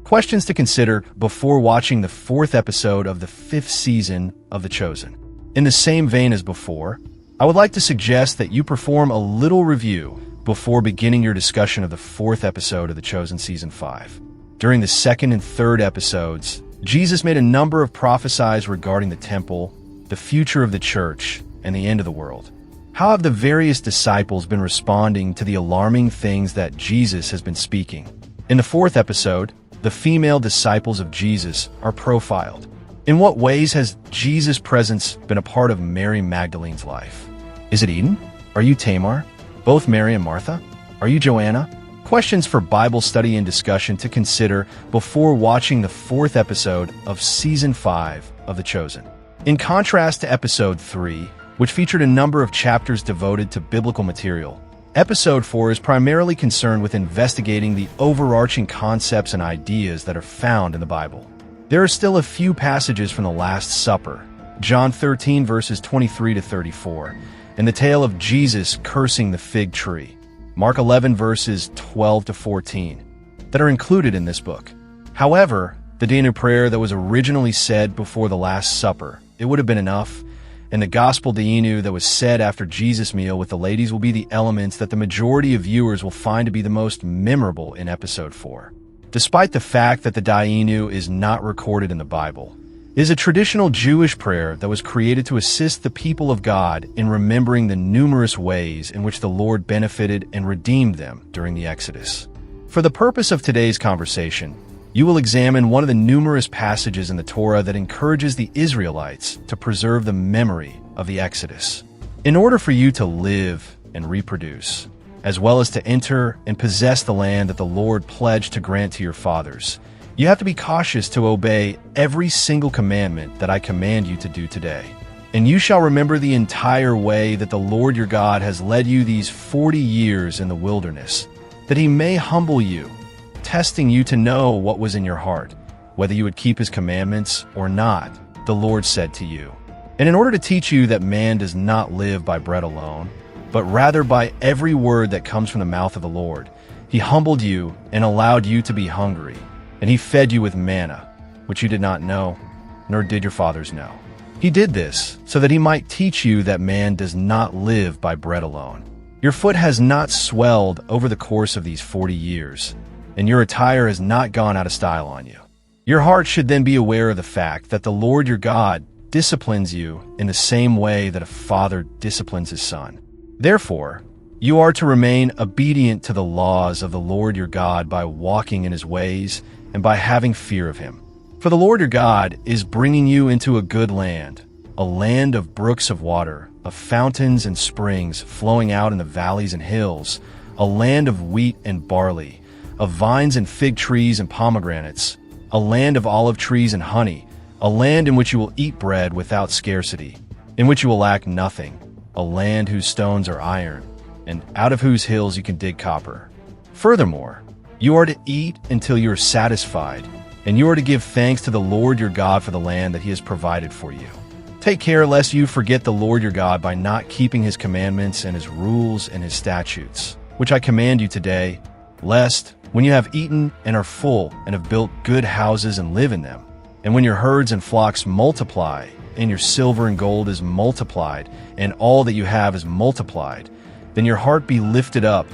Questions to consider before watching the 4th episode of the 5th season of The Chosen. In the same vein as before, I would like to suggest that you perform a little review before beginning your discussion of the 4th episode of The Chosen Season 5. During the 2nd and 3rd episodes, Jesus made a number of prophecies regarding the temple, the future of the church, and the end of the world. How have the various disciples been responding to the alarming things that Jesus has been speaking? In the 4th episode, the female disciples of Jesus are profiled. In what ways has Jesus' presence been a part of Mary Magdalene's life? Is it Eden? Are you Tamar? Both Mary and Martha? Are you Joanna? Questions for Bible study and discussion to consider before watching the 4th episode of Season 5 of The Chosen. In contrast to Episode 3, which featured a number of chapters devoted to biblical material, Episode 4 is primarily concerned with investigating the overarching concepts and ideas that are found in the Bible. There are still a few passages from the Last Supper, John 13 verses 23 to 34, and the tale of Jesus cursing the fig tree, Mark 11 verses 12 to 14, that are included in this book. However, the Danu prayer that was originally said before the Last Supper, it would have been enough, and the Gospel Danu that was said after Jesus' meal with the ladies will be the elements that the majority of viewers will find to be the most memorable in Episode 4. Despite the fact that the Danu is not recorded in the Bible, it is a traditional Jewish prayer that was created to assist the people of God in remembering the numerous ways in which the Lord benefited and redeemed them during the Exodus. For the purpose of today's conversation, you will examine one of the numerous passages in the Torah that encourages the Israelites to preserve the memory of the Exodus. In order for you to live and reproduce, as well as to enter and possess the land that the Lord pledged to grant to your fathers, you have to be cautious to obey every single commandment that I command you to do today. And you shall remember the entire way that the Lord your God has led you these 40 years in the wilderness, that he may humble you, testing you to know what was in your heart, whether you would keep his commandments or not, the Lord said to you. And in order to teach you that man does not live by bread alone, but rather by every word that comes from the mouth of the Lord, he humbled you and allowed you to be hungry, and he fed you with manna, which you did not know, nor did your fathers know. He did this so that he might teach you that man does not live by bread alone. Your foot has not swelled over the course of these 40 years, and your attire has not gone out of style on you. Your heart should then be aware of the fact that the Lord your God disciplines you in the same way that a father disciplines his son. Therefore, you are to remain obedient to the laws of the Lord your God by walking in his ways and by having fear of him. For the Lord your God is bringing you into a good land, a land of brooks of water, of fountains and springs flowing out in the valleys and hills, a land of wheat and barley, of vines and fig trees and pomegranates, a land of olive trees and honey, a land in which you will eat bread without scarcity, in which you will lack nothing, a land whose stones are iron, and out of whose hills you can dig copper. Furthermore, you are to eat until you are satisfied, and you are to give thanks to the Lord your God for the land that he has provided for you. Take care lest you forget the Lord your God by not keeping his commandments and his rules and his statutes, which I command you today, lest, when you have eaten and are full and have built good houses and live in them, and when your herds and flocks multiply, and your silver and gold is multiplied, and all that you have is multiplied, then your heart be lifted up,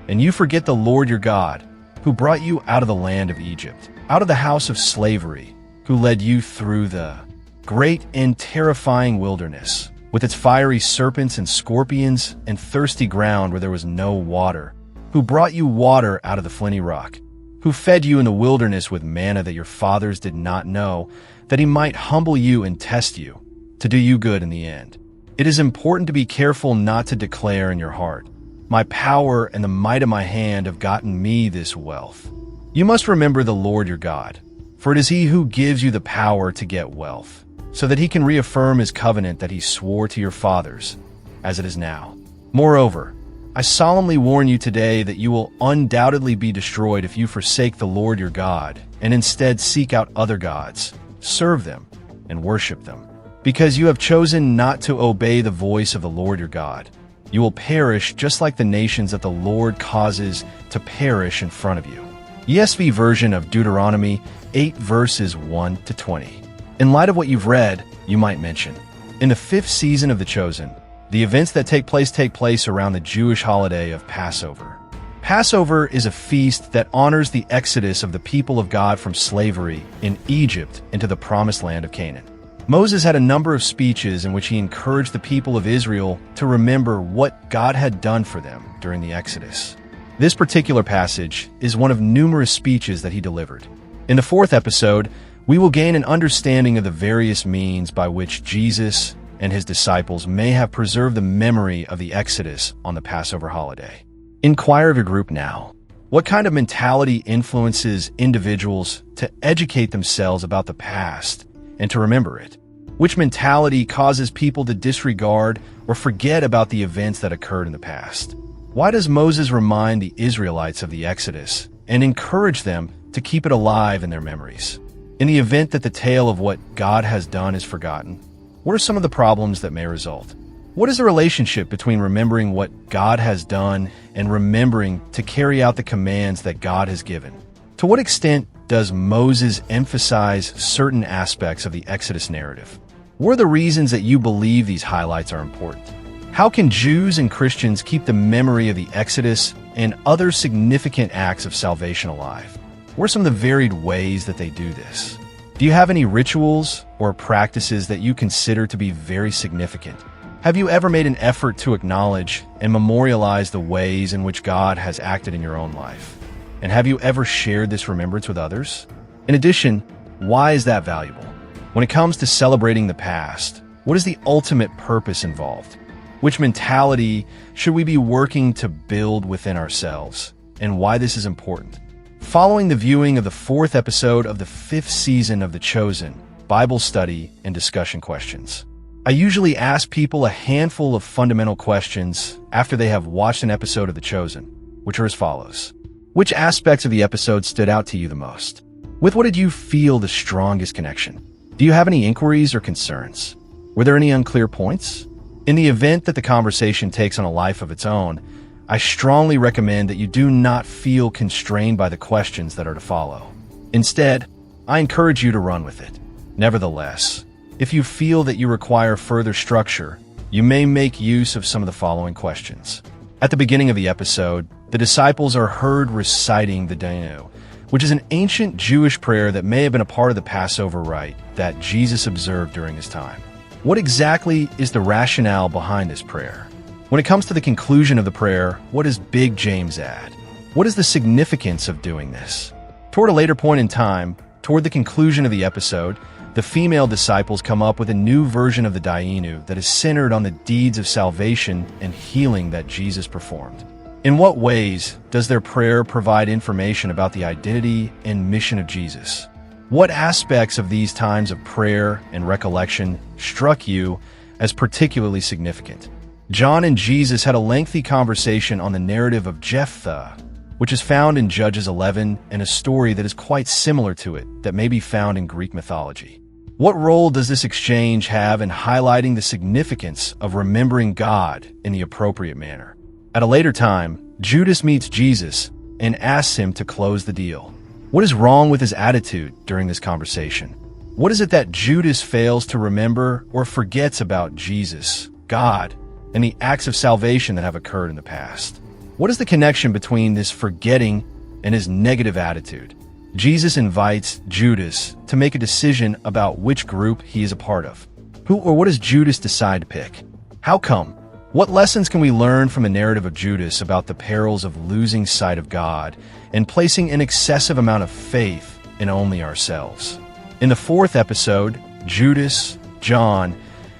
and you forget the Lord your God, who brought you out of the land of Egypt, out of the house of slavery, who led you through the great and terrifying wilderness, with its fiery serpents and scorpions and thirsty ground where there was no water, who brought you water out of the flinty rock, who fed you in the wilderness with manna that your fathers did not know, that he might humble you and test you, to do you good in the end. It is important to be careful not to declare in your heart, "My power and the might of my hand have gotten me this wealth." You must remember the Lord your God, for it is he who gives you the power to get wealth, so that he can reaffirm his covenant that he swore to your fathers, as it is now. Moreover, I solemnly warn you today that you will undoubtedly be destroyed if you forsake the Lord your God and instead seek out other gods, serve them, and worship them. Because you have chosen not to obey the voice of the Lord your God, you will perish just like the nations that the Lord causes to perish in front of you. ESV version of Deuteronomy 8 verses 1 to 20. In light of what you've read, you might mention, in the 5th season of The Chosen, the events that take place around the Jewish holiday of Passover. Passover is a feast that honors the exodus of the people of God from slavery in Egypt into the promised land of Canaan. Moses had a number of speeches in which he encouraged the people of Israel to remember what God had done for them during the Exodus. This particular passage is one of numerous speeches that he delivered. In the 4th episode, we will gain an understanding of the various means by which Jesus and his disciples may have preserved the memory of the Exodus on the Passover holiday. Inquire of your group now. What kind of mentality influences individuals to educate themselves about the past and to remember it? Which mentality causes people to disregard or forget about the events that occurred in the past? Why does Moses remind the Israelites of the Exodus and encourage them to keep it alive in their memories? In the event that the tale of what God has done is forgotten, what are some of the problems that may result? What is the relationship between remembering what God has done and remembering to carry out the commands that God has given? To what extent does Moses emphasize certain aspects of the Exodus narrative? What are the reasons that you believe these highlights are important? How can Jews and Christians keep the memory of the Exodus and other significant acts of salvation alive? What are some of the varied ways that they do this? Do you have any rituals or practices that you consider to be very significant? Have you ever made an effort to acknowledge and memorialize the ways in which God has acted in your own life? And have you ever shared this remembrance with others? In addition, why is that valuable? When it comes to celebrating the past, what is the ultimate purpose involved? Which mentality should we be working to build within ourselves, and why this is important? Following the viewing of the 4th episode of the 5th season of The Chosen, Bible study and discussion questions. I usually ask people a handful of fundamental questions after they have watched an episode of The Chosen, which are as follows. Which aspects of the episode stood out to you the most? With what did you feel the strongest connection? Do you have any inquiries or concerns? Were there any unclear points? In the event that the conversation takes on a life of its own, I strongly recommend that you do not feel constrained by the questions that are to follow. Instead, I encourage you to run with it. Nevertheless, if you feel that you require further structure, you may make use of some of the following questions. At the beginning of the episode, the disciples are heard reciting the Danu, which is an ancient Jewish prayer that may have been a part of the Passover rite that Jesus observed during his time. What exactly is the rationale behind this prayer? When it comes to the conclusion of the prayer, what does Big James add? What is the significance of doing this? Toward a later point in time, toward the conclusion of the episode, the female disciples come up with a new version of the Dainu that is centered on the deeds of salvation and healing that Jesus performed. In what ways does their prayer provide information about the identity and mission of Jesus? What aspects of these times of prayer and recollection struck you as particularly significant? John and Jesus had a lengthy conversation on the narrative of Jephthah, which is found in Judges 11 and a story that is quite similar to it that may be found in Greek mythology. What role does this exchange have in highlighting the significance of remembering God in the appropriate manner? At a later time, Judas meets Jesus and asks him to close the deal. What is wrong with his attitude during this conversation? What is it that Judas fails to remember or forgets about Jesus, God, and the acts of salvation that have occurred in the past? What is the connection between this forgetting and his negative attitude? Jesus invites Judas to make a decision about which group he is a part of. Who or what does Judas decide to pick? How come? What lessons can we learn from the narrative of Judas about the perils of losing sight of God and placing an excessive amount of faith in only ourselves? In the 4th episode, Judas, John,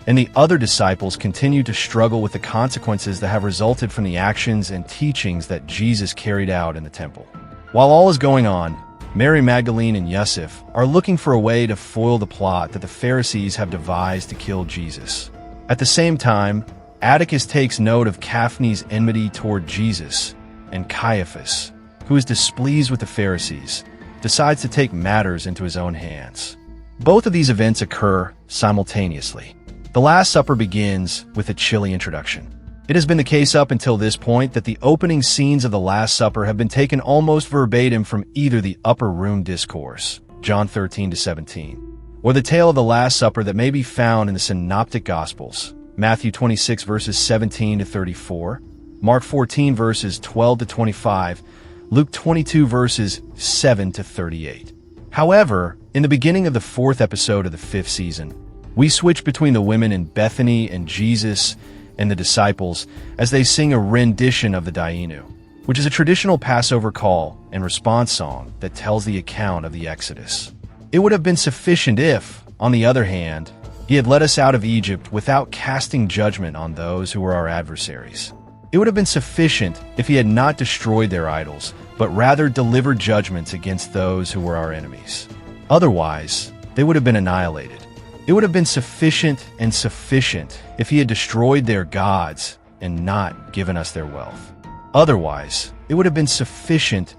and the other disciples continue to struggle with the consequences that have resulted from the actions and teachings that Jesus carried out in the temple. While all is going on, Mary Magdalene and Yosef are looking for a way to foil the plot that the Pharisees have devised to kill Jesus. At the same time, Atticus takes note of Caphne's enmity toward Jesus, and Caiaphas, who is displeased with the Pharisees, decides to take matters into his own hands. Both of these events occur simultaneously. The Last Supper begins with a chilly introduction. It has been the case up until this point that the opening scenes of the Last Supper have been taken almost verbatim from either the Upper Room Discourse, John 13-17, or the tale of the Last Supper that may be found in the Synoptic Gospels, Matthew 26 verses 17-34, Mark 14 verses 12-25, Luke 22 verses 7-38. However, in the beginning of the 4th episode of the 5th season, we switch between the women in Bethany and Jesus and the disciples as they sing a rendition of the Dainu, which is a traditional Passover call and response song that tells the account of the Exodus. It would have been sufficient if, on the other hand, he had led us out of Egypt without casting judgment on those who were our adversaries. It would have been sufficient if he had not destroyed their idols, but rather delivered judgments against those who were our enemies. Otherwise, they would have been annihilated. It would have been sufficient if he had destroyed their gods and not given us their wealth. Otherwise, it would have been sufficient.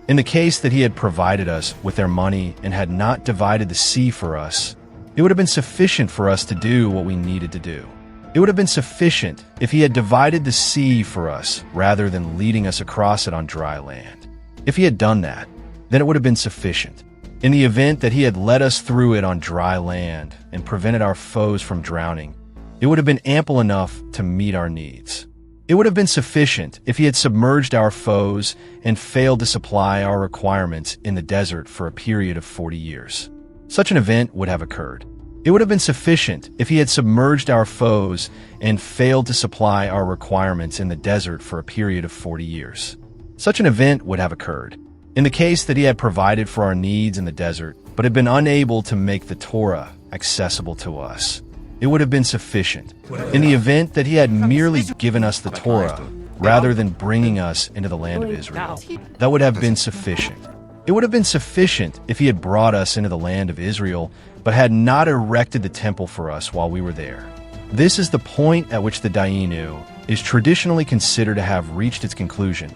In the case that he had provided us with their money and had not divided the sea for us, it would have been sufficient for us to do what we needed to do. It would have been sufficient if he had divided the sea for us rather than leading us across it on dry land. If he had done that, then it would have been sufficient. In the event that he had led us through it on dry land and prevented our foes from drowning, it would have been ample enough to meet our needs. It would have been sufficient if he had submerged our foes and failed to supply our requirements in the desert for a period of 40 years. Such an event would have occurred. It would have been sufficient if he had submerged our foes and failed to supply our requirements in the desert for a period of 40 years. Such an event would have occurred. In the case that he had provided for our needs in the desert, but had been unable to make the Torah accessible to us, it would have been sufficient. In the event that he had merely given us the Torah, rather than bringing us into the land of Israel, that would have been sufficient. It would have been sufficient if he had brought us into the land of Israel, but had not erected the temple for us while we were there. This is the point at which the Dainu is traditionally considered to have reached its conclusion.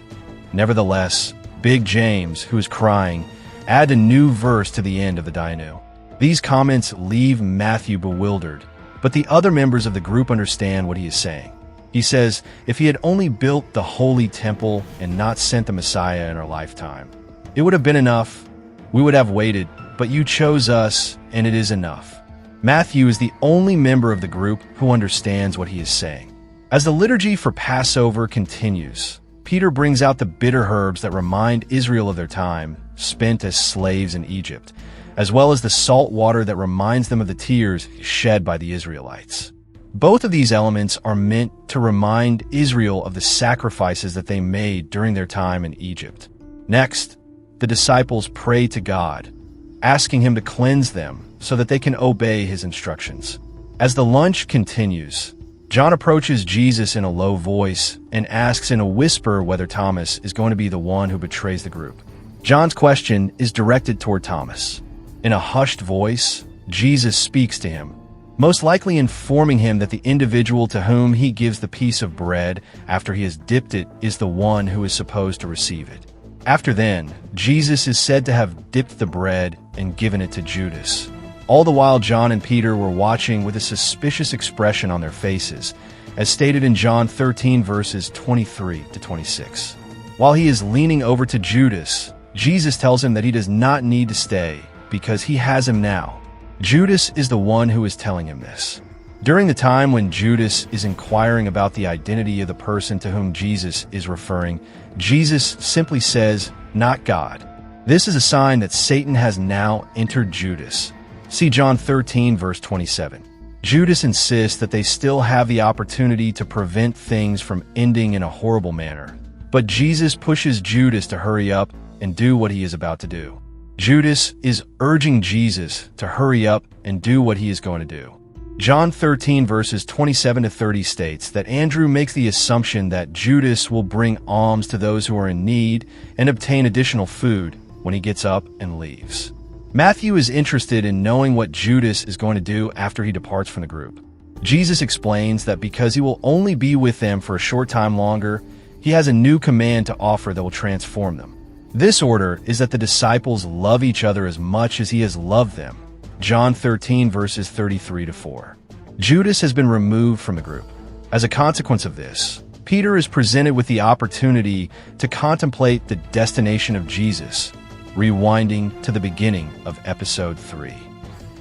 Nevertheless, Big James, who is crying, add a new verse to the end of the Dainu. These comments leave Matthew bewildered, but the other members of the group understand what he is saying. He says, if he had only built the holy temple and not sent the Messiah in our lifetime, it would have been enough. We would have waited, but you chose us, and it is enough. Matthew is the only member of the group who understands what he is saying. As the liturgy for Passover continues, Peter brings out the bitter herbs that remind Israel of their time spent as slaves in Egypt, as well as the salt water that reminds them of the tears shed by the Israelites. Both of these elements are meant to remind Israel of the sacrifices that they made during their time in Egypt. Next, the disciples pray to God, asking him to cleanse them so that they can obey his instructions. As the lunch continues, John approaches Jesus in a low voice and asks in a whisper whether Thomas is going to be the one who betrays the group. John's question is directed toward Thomas. In a hushed voice, Jesus speaks to him, most likely informing him that the individual to whom he gives the piece of bread after he has dipped it is the one who is supposed to receive it. After then, Jesus is said to have dipped the bread and given it to Judas. All the while John and Peter were watching with a suspicious expression on their faces, as stated in John 13 verses 23-26. While he is leaning over to Judas, Jesus tells him that he does not need to stay because he has him now. Judas is the one who is telling him this. During the time when Judas is inquiring about the identity of the person to whom Jesus is referring, Jesus simply says, "Not God." This is a sign that Satan has now entered Judas. See John 13, verse 27. Judas insists that they still have the opportunity to prevent things from ending in a horrible manner. But Jesus pushes Judas to hurry up and do what he is about to do. Judas is urging Jesus to hurry up and do what he is going to do. John 13 verses 27-30 states that Andrew makes the assumption that Judas will bring alms to those who are in need and obtain additional food when he gets up and leaves. Matthew is interested in knowing what Judas is going to do after he departs from the group. Jesus explains that because he will only be with them for a short time longer, he has a new command to offer that will transform them. This order is that the disciples love each other as much as he has loved them. John 13 verses 33-4. Judas has been removed from the group. As a consequence of this, Peter is presented with the opportunity to contemplate the destination of Jesus, rewinding to the beginning of episode 3.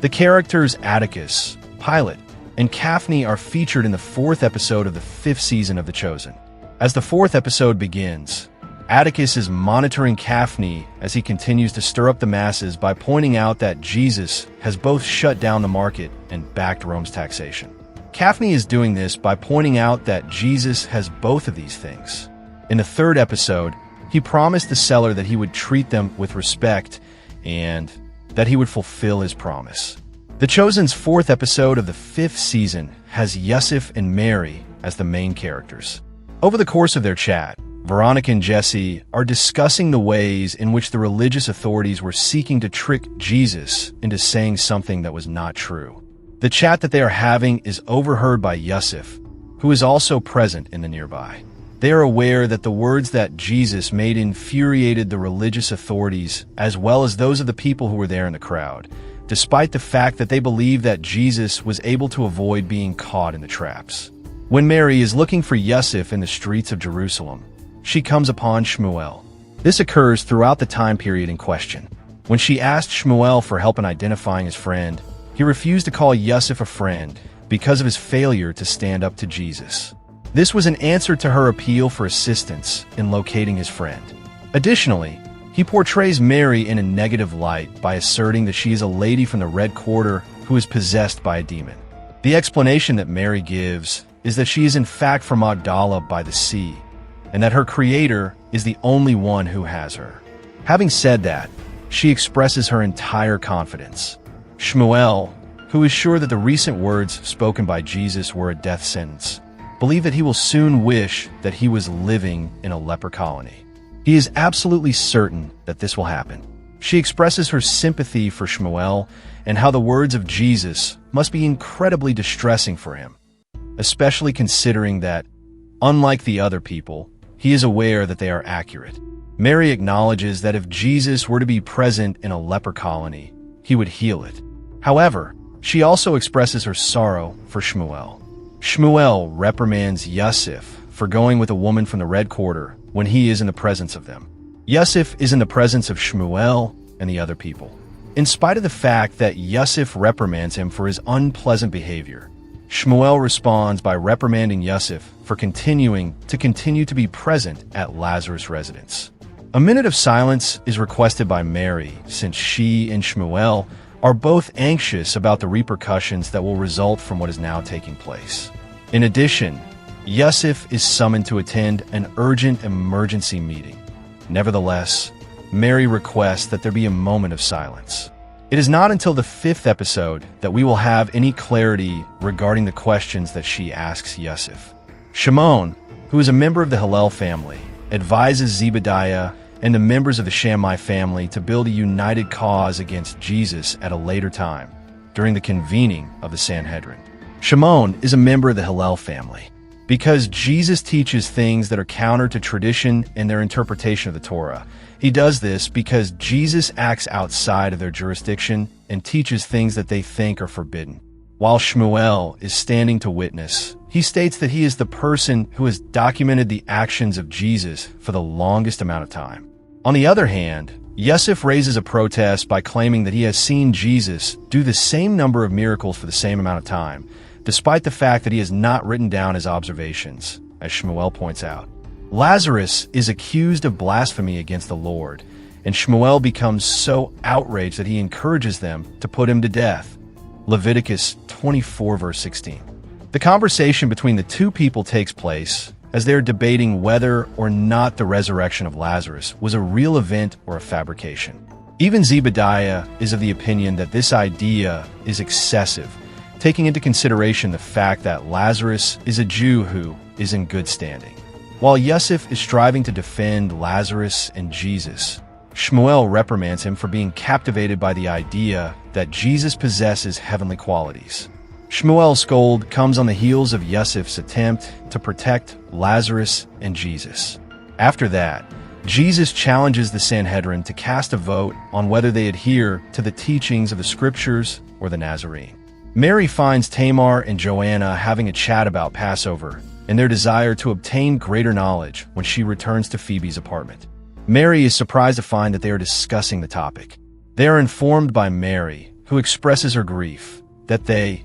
The characters Atticus, Pilate, and Caiaphas are featured in the 4th episode of the 5th season of The Chosen. As the 4th episode begins, Atticus is monitoring Caiaphas as he continues to stir up the masses by pointing out that Jesus has both shut down the market and backed Rome's taxation. Caiaphas is doing this by pointing out that Jesus has both of these things. In the 3rd episode, he promised the seller that he would treat them with respect and that he would fulfill his promise. The Chosen's 4th episode of the 5th season has Yusuf and Mary as the main characters. Over the course of their chat, Veronica and Jesse are discussing the ways in which the religious authorities were seeking to trick Jesus into saying something that was not true. The chat that they are having is overheard by Yusuf, who is also present in the nearby. They are aware that the words that Jesus made infuriated the religious authorities as well as those of the people who were there in the crowd, despite the fact that they believe that Jesus was able to avoid being caught in the traps. When Mary is looking for Yusuf in the streets of Jerusalem, she comes upon Shmuel. This occurs throughout the time period in question. When she asked Shmuel for help in identifying his friend, he refused to call Yusuf a friend because of his failure to stand up to Jesus. This was an answer to her appeal for assistance in locating his friend. Additionally, he portrays Mary in a negative light by asserting that she is a lady from the Red Quarter who is possessed by a demon. The explanation that Mary gives is that she is in fact from Magdala by the sea, and that her creator is the only one who has her. Having said that, she expresses her entire confidence. Shmuel, who is sure that the recent words spoken by Jesus were a death sentence, believes that he will soon wish that he was living in a leper colony. He is absolutely certain that this will happen. She expresses her sympathy for Shmuel and how the words of Jesus must be incredibly distressing for him, especially considering that, unlike the other people, he is aware that they are accurate. Mary acknowledges that if Jesus were to be present in a leper colony, he would heal it. However, she also expresses her sorrow for Shmuel. Shmuel reprimands Yusuf for going with a woman from the Red Quarter when he is in the presence of them. Yusuf is in the presence of Shmuel and the other people. In spite of the fact that Yusuf reprimands him for his unpleasant behavior, Shmuel responds by reprimanding Yusuf for continuing to be present at Lazarus' residence. A minute of silence is requested by Mary since she and Shmuel are both anxious about the repercussions that will result from what is now taking place. In addition, Yusuf is summoned to attend an urgent emergency meeting. Nevertheless, Mary requests that there be a moment of silence. It is not until the 5th episode that we will have any clarity regarding the questions that she asks Yusuf. Shimon, who is a member of the Hillel family, advises Zebediah and the members of the Shammai family to build a united cause against Jesus at a later time, during the convening of the Sanhedrin. Shimon is a member of the Hillel family. Because Jesus teaches things that are counter to tradition and their interpretation of the Torah, he does this because Jesus acts outside of their jurisdiction and teaches things that they think are forbidden. While Shmuel is standing to witness, he states that he is the person who has documented the actions of Jesus for the longest amount of time. On the other hand, Yusuf raises a protest by claiming that he has seen Jesus do the same number of miracles for the same amount of time, despite the fact that he has not written down his observations, as Shmuel points out. Lazarus is accused of blasphemy against the Lord, and Shmuel becomes so outraged that he encourages them to put him to death. Leviticus 24 verse 16. The conversation between the two people takes place as they are debating whether or not the resurrection of Lazarus was a real event or a fabrication. Even Zebediah is of the opinion that this idea is excessive, taking into consideration the fact that Lazarus is a Jew who is in good standing. While Yusuf is striving to defend Lazarus and Jesus, Shmuel reprimands him for being captivated by the idea that Jesus possesses heavenly qualities. Shmuel's scold comes on the heels of Yusuf's attempt to protect Lazarus and Jesus. After that, Jesus challenges the Sanhedrin to cast a vote on whether they adhere to the teachings of the Scriptures or the Nazarene. Mary finds Tamar and Joanna having a chat about Passover and their desire to obtain greater knowledge when she returns to Phoebe's apartment. Mary is surprised to find that they are discussing the topic. They are informed by Mary, who expresses her grief, that they,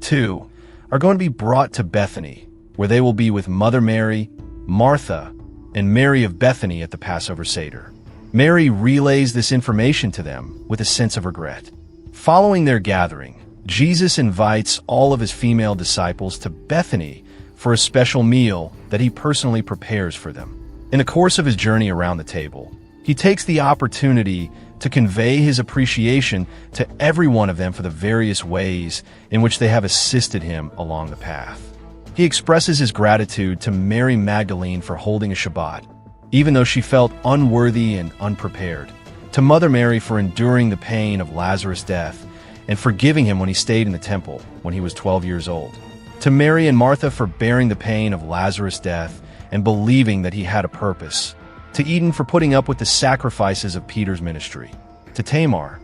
too, are going to be brought to Bethany, where they will be with Mother Mary, Martha, and Mary of Bethany at the Passover Seder. Mary relays this information to them with a sense of regret. Following their gathering, Jesus invites all of his female disciples to Bethany for a special meal that he personally prepares for them. In the course of his journey around the table, he takes the opportunity to convey his appreciation to every one of them for the various ways in which they have assisted him along the path. He expresses his gratitude to Mary Magdalene for holding a Shabbat, even though she felt unworthy and unprepared, to Mother Mary for enduring the pain of Lazarus' death and forgiving him when he stayed in the temple when he was 12 years old, to Mary and Martha for bearing the pain of Lazarus' death and believing that he had a purpose, to Eden for putting up with the sacrifices of Peter's ministry, to Tamar,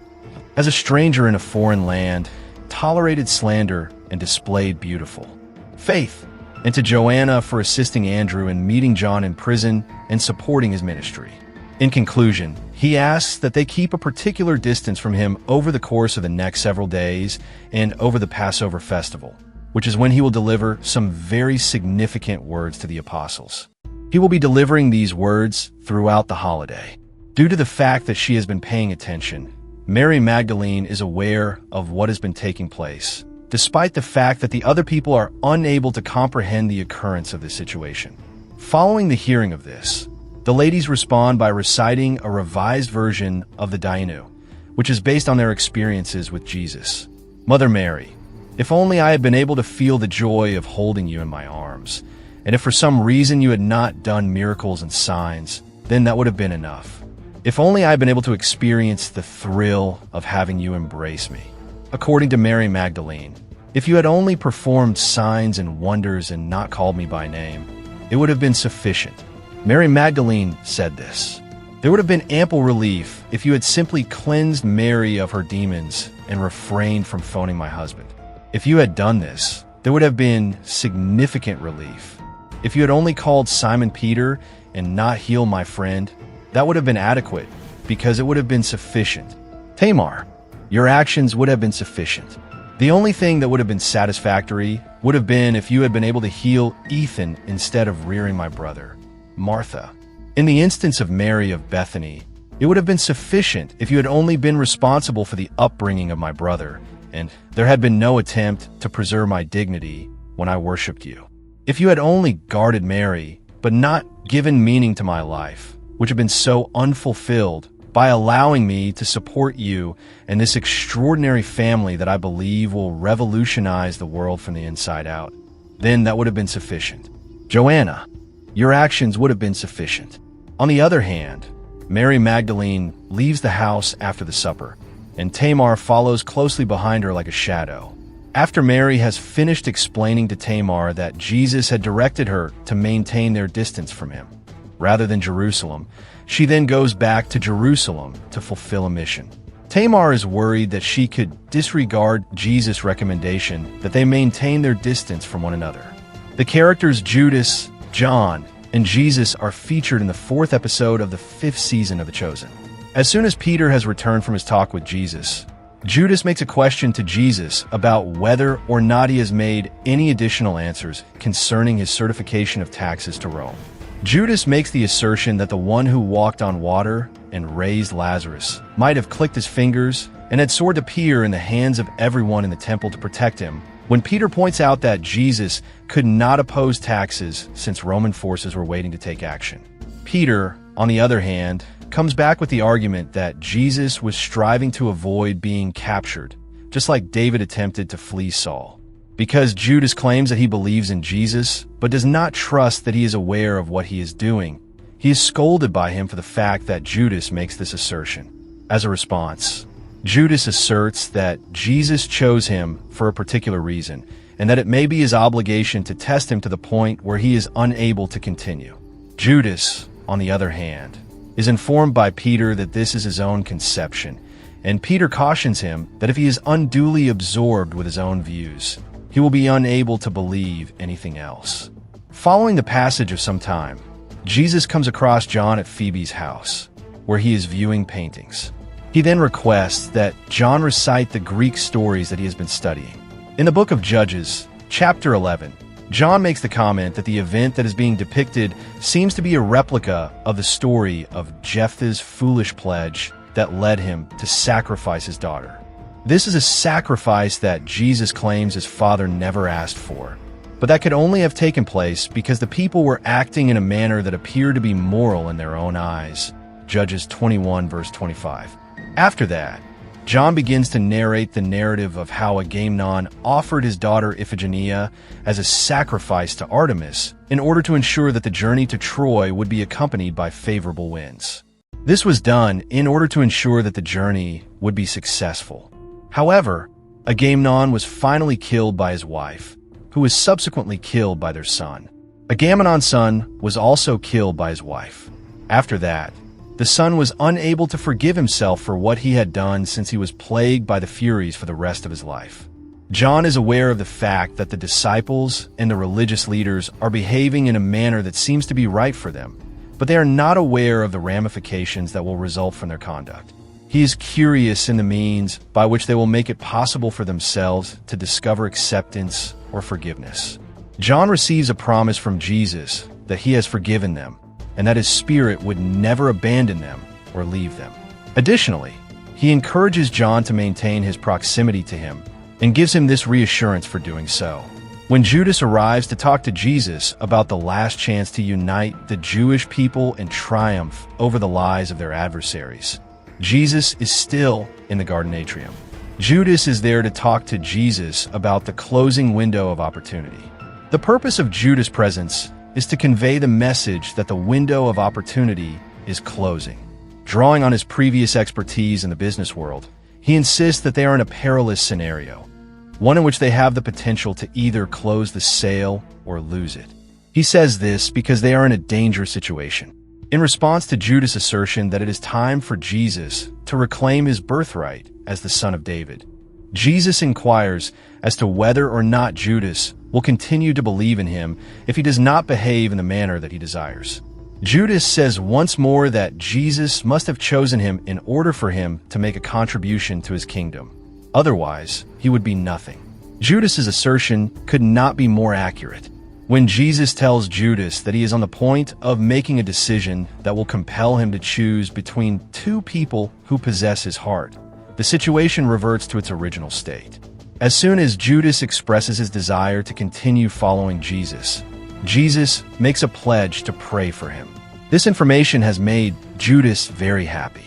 as a stranger in a foreign land, tolerated slander and displayed beautiful faith, and to Joanna for assisting Andrew in meeting John in prison and supporting his ministry. In conclusion, he asks that they keep a particular distance from him over the course of the next several days and over the Passover festival, which is when he will deliver some very significant words to the apostles. He will be delivering these words throughout the holiday. Due to the fact that she has been paying attention, Mary Magdalene is aware of what has been taking place, despite the fact that the other people are unable to comprehend the occurrence of this situation. Following the hearing of this, the ladies respond by reciting a revised version of the Dainu, which is based on their experiences with Jesus. Mother Mary, if only I had been able to feel the joy of holding you in my arms, and if for some reason you had not done miracles and signs, then that would have been enough. If only I had been able to experience the thrill of having you embrace me. According to Mary Magdalene, if you had only performed signs and wonders and not called me by name, it would have been sufficient. Mary Magdalene said this. There would have been ample relief if you had simply cleansed Mary of her demons and refrained from phoning my husband. If you had done this, there would have been significant relief. If you had only called Simon Peter and not healed my friend, that would have been adequate because it would have been sufficient. Tamar, your actions would have been sufficient. The only thing that would have been satisfactory would have been if you had been able to heal Ethan instead of rearing my brother, Martha. In the instance of Mary of Bethany, it would have been sufficient if you had only been responsible for the upbringing of my brother, and there had been no attempt to preserve my dignity when I worshipped you. If you had only guarded Mary, but not given meaning to my life, which had been so unfulfilled, by allowing me to support you and this extraordinary family that I believe will revolutionize the world from the inside out, then that would have been sufficient. Joanna, your actions would have been sufficient. On the other hand, Mary Magdalene leaves the house after the supper, and Tamar follows closely behind her like a shadow. After Mary has finished explaining to Tamar that Jesus had directed her to maintain their distance from him, rather than Jerusalem, she then goes back to Jerusalem to fulfill a mission. Tamar is worried that she could disregard Jesus' recommendation that they maintain their distance from one another. The characters Judas, John, and Jesus are featured in the 4th episode of the 5th season of The Chosen. As soon as Peter has returned from his talk with Jesus, Judas makes a question to Jesus about whether or not he has made any additional answers concerning his certification of taxes to Rome. Judas makes the assertion that the one who walked on water and raised Lazarus might have clicked his fingers and had sword to appear in the hands of everyone in the temple to protect him, when Peter points out that Jesus could not oppose taxes since Roman forces were waiting to take action. Peter, on the other hand, comes back with the argument that Jesus was striving to avoid being captured, just like David attempted to flee Saul. Because Judas claims that he believes in Jesus, but does not trust that he is aware of what he is doing, he is scolded by him for the fact that Judas makes this assertion. As a response, Judas asserts that Jesus chose him for a particular reason, and that it may be his obligation to test him to the point where he is unable to continue. Judas, on the other hand, is informed by Peter that this is his own conception, and Peter cautions him that if he is unduly absorbed with his own views, he will be unable to believe anything else. Following the passage of some time, Jesus comes across John at Phoebe's house, where he is viewing paintings. He then requests that John recite the Greek stories that he has been studying. In the book of Judges, chapter 11, John makes the comment that the event that is being depicted seems to be a replica of the story of Jephthah's foolish pledge that led him to sacrifice his daughter. This is a sacrifice that Jesus claims his father never asked for, but that could only have taken place because the people were acting in a manner that appeared to be moral in their own eyes. Judges 21 verse 25. After that, John begins to narrate the narrative of how Agamemnon offered his daughter Iphigenia as a sacrifice to Artemis in order to ensure that the journey to Troy would be accompanied by favorable winds. This was done in order to ensure that the journey would be successful. However, Agamemnon was finally killed by his wife, who was subsequently killed by their son. Agamemnon's son was also killed by his wife. After that, the son was unable to forgive himself for what he had done since he was plagued by the Furies for the rest of his life. John is aware of the fact that the disciples and the religious leaders are behaving in a manner that seems to be right for them, but they are not aware of the ramifications that will result from their conduct. He is curious in the means by which they will make it possible for themselves to discover acceptance or forgiveness. John receives a promise from Jesus that he has forgiven them, and that his Spirit would never abandon them or leave them. Additionally, he encourages John to maintain his proximity to him and gives him this reassurance for doing so. When Judas arrives to talk to Jesus about the last chance to unite the Jewish people and triumph over the lies of their adversaries, Jesus is still in the garden atrium. Judas is there to talk to Jesus about the closing window of opportunity. The purpose of Judas' presence is to convey the message that the window of opportunity is closing. Drawing on his previous expertise in the business world, he insists that they are in a perilous scenario, one in which they have the potential to either close the sale or lose it. He says this because they are in a dangerous situation. In response to Judas' assertion that it is time for Jesus to reclaim his birthright as the son of David, Jesus inquires as to whether or not Judas will continue to believe in him if he does not behave in the manner that he desires. Judas says once more that Jesus must have chosen him in order for him to make a contribution to his kingdom. Otherwise, he would be nothing. Judas's assertion could not be more accurate. When Jesus tells Judas that he is on the point of making a decision that will compel him to choose between two people who possess his heart, the situation reverts to its original state. As soon as Judas expresses his desire to continue following Jesus, Jesus makes a pledge to pray for him. This information has made Judas very happy.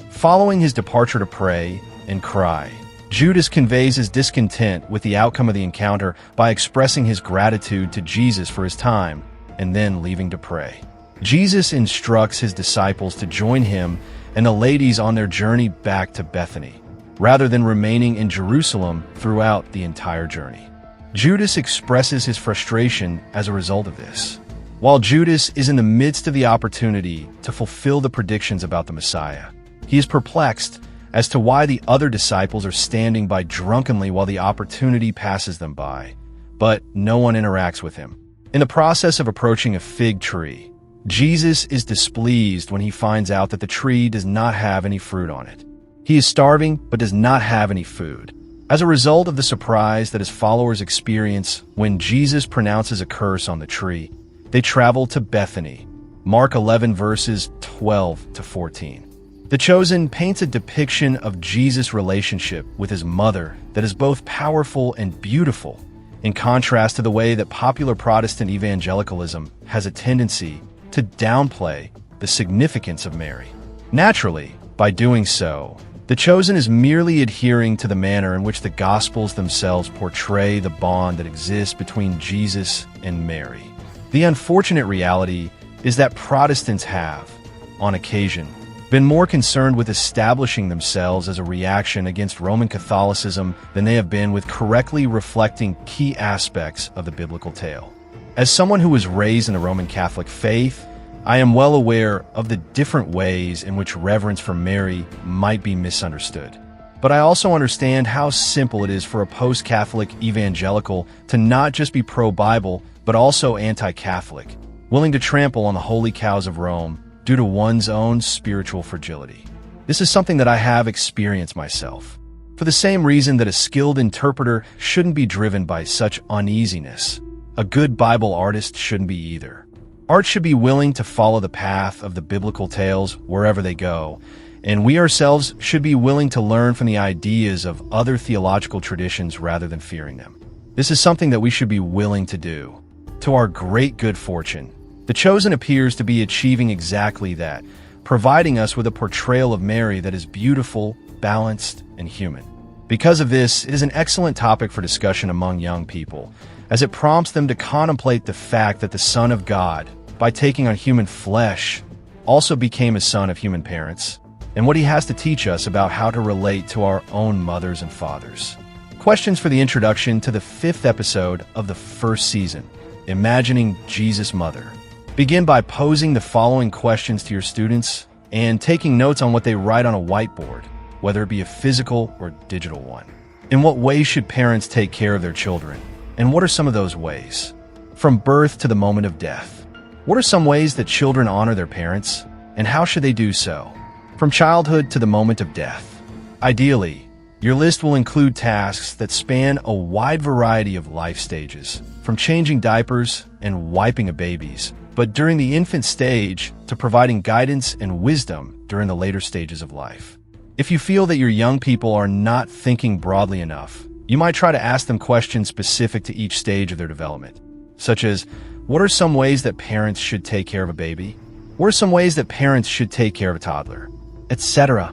Following his departure to pray and cry, Judas conveys his discontent with the outcome of the encounter by expressing his gratitude to Jesus for his time and then leaving to pray. Jesus instructs his disciples to join him and the ladies on their journey back to Bethany, rather than remaining in Jerusalem throughout the entire journey. Judas expresses his frustration as a result of this. While Judas is in the midst of the opportunity to fulfill the predictions about the Messiah, he is perplexed as to why the other disciples are standing by drunkenly while the opportunity passes them by, but no one interacts with him. In the process of approaching a fig tree, Jesus is displeased when he finds out that the tree does not have any fruit on it. He is starving but does not have any food. As a result of the surprise that his followers experience when Jesus pronounces a curse on the tree, they travel to Bethany. Mark 11 verses 12 to 14. The Chosen paints a depiction of Jesus' relationship with his mother that is both powerful and beautiful, in contrast to the way that popular Protestant evangelicalism has a tendency to downplay the significance of Mary. Naturally, by doing so, The Chosen is merely adhering to the manner in which the Gospels themselves portray the bond that exists between Jesus and Mary. The unfortunate reality is that Protestants have, on occasion, been more concerned with establishing themselves as a reaction against Roman Catholicism than they have been with correctly reflecting key aspects of the biblical tale. As someone who was raised in the Roman Catholic faith, I am well aware of the different ways in which reverence for Mary might be misunderstood. But I also understand how simple it is for a post-Catholic evangelical to not just be pro-Bible, but also anti-Catholic, willing to trample on the holy cows of Rome due to one's own spiritual fragility. This is something that I have experienced myself. For the same reason that a skilled interpreter shouldn't be driven by such uneasiness, a good Bible artist shouldn't be either. Art should be willing to follow the path of the biblical tales wherever they go, and we ourselves should be willing to learn from the ideas of other theological traditions rather than fearing them. This is something that we should be willing to do. To our great good fortune, The Chosen appears to be achieving exactly that, providing us with a portrayal of Mary that is beautiful, balanced, and human. Because of this, it is an excellent topic for discussion among young people, as it prompts them to contemplate the fact that the Son of God, by taking on human flesh, also became a son of human parents, and what he has to teach us about how to relate to our own mothers and fathers. Questions for the introduction to the 5th episode of the 1st season, Imagining Jesus' Mother. Begin by posing the following questions to your students and taking notes on what they write on a whiteboard, whether it be a physical or digital one. In what ways should parents take care of their children? And what are some of those ways? From birth to the moment of death. What are some ways that children honor their parents, and how should they do so? From childhood to the moment of death. Ideally, your list will include tasks that span a wide variety of life stages, from changing diapers and wiping a baby's, but during the infant stage to providing guidance and wisdom during the later stages of life. If you feel that your young people are not thinking broadly enough, you might try to ask them questions specific to each stage of their development, such as, what are some ways that parents should take care of a baby? What are some ways that parents should take care of a toddler? Etc.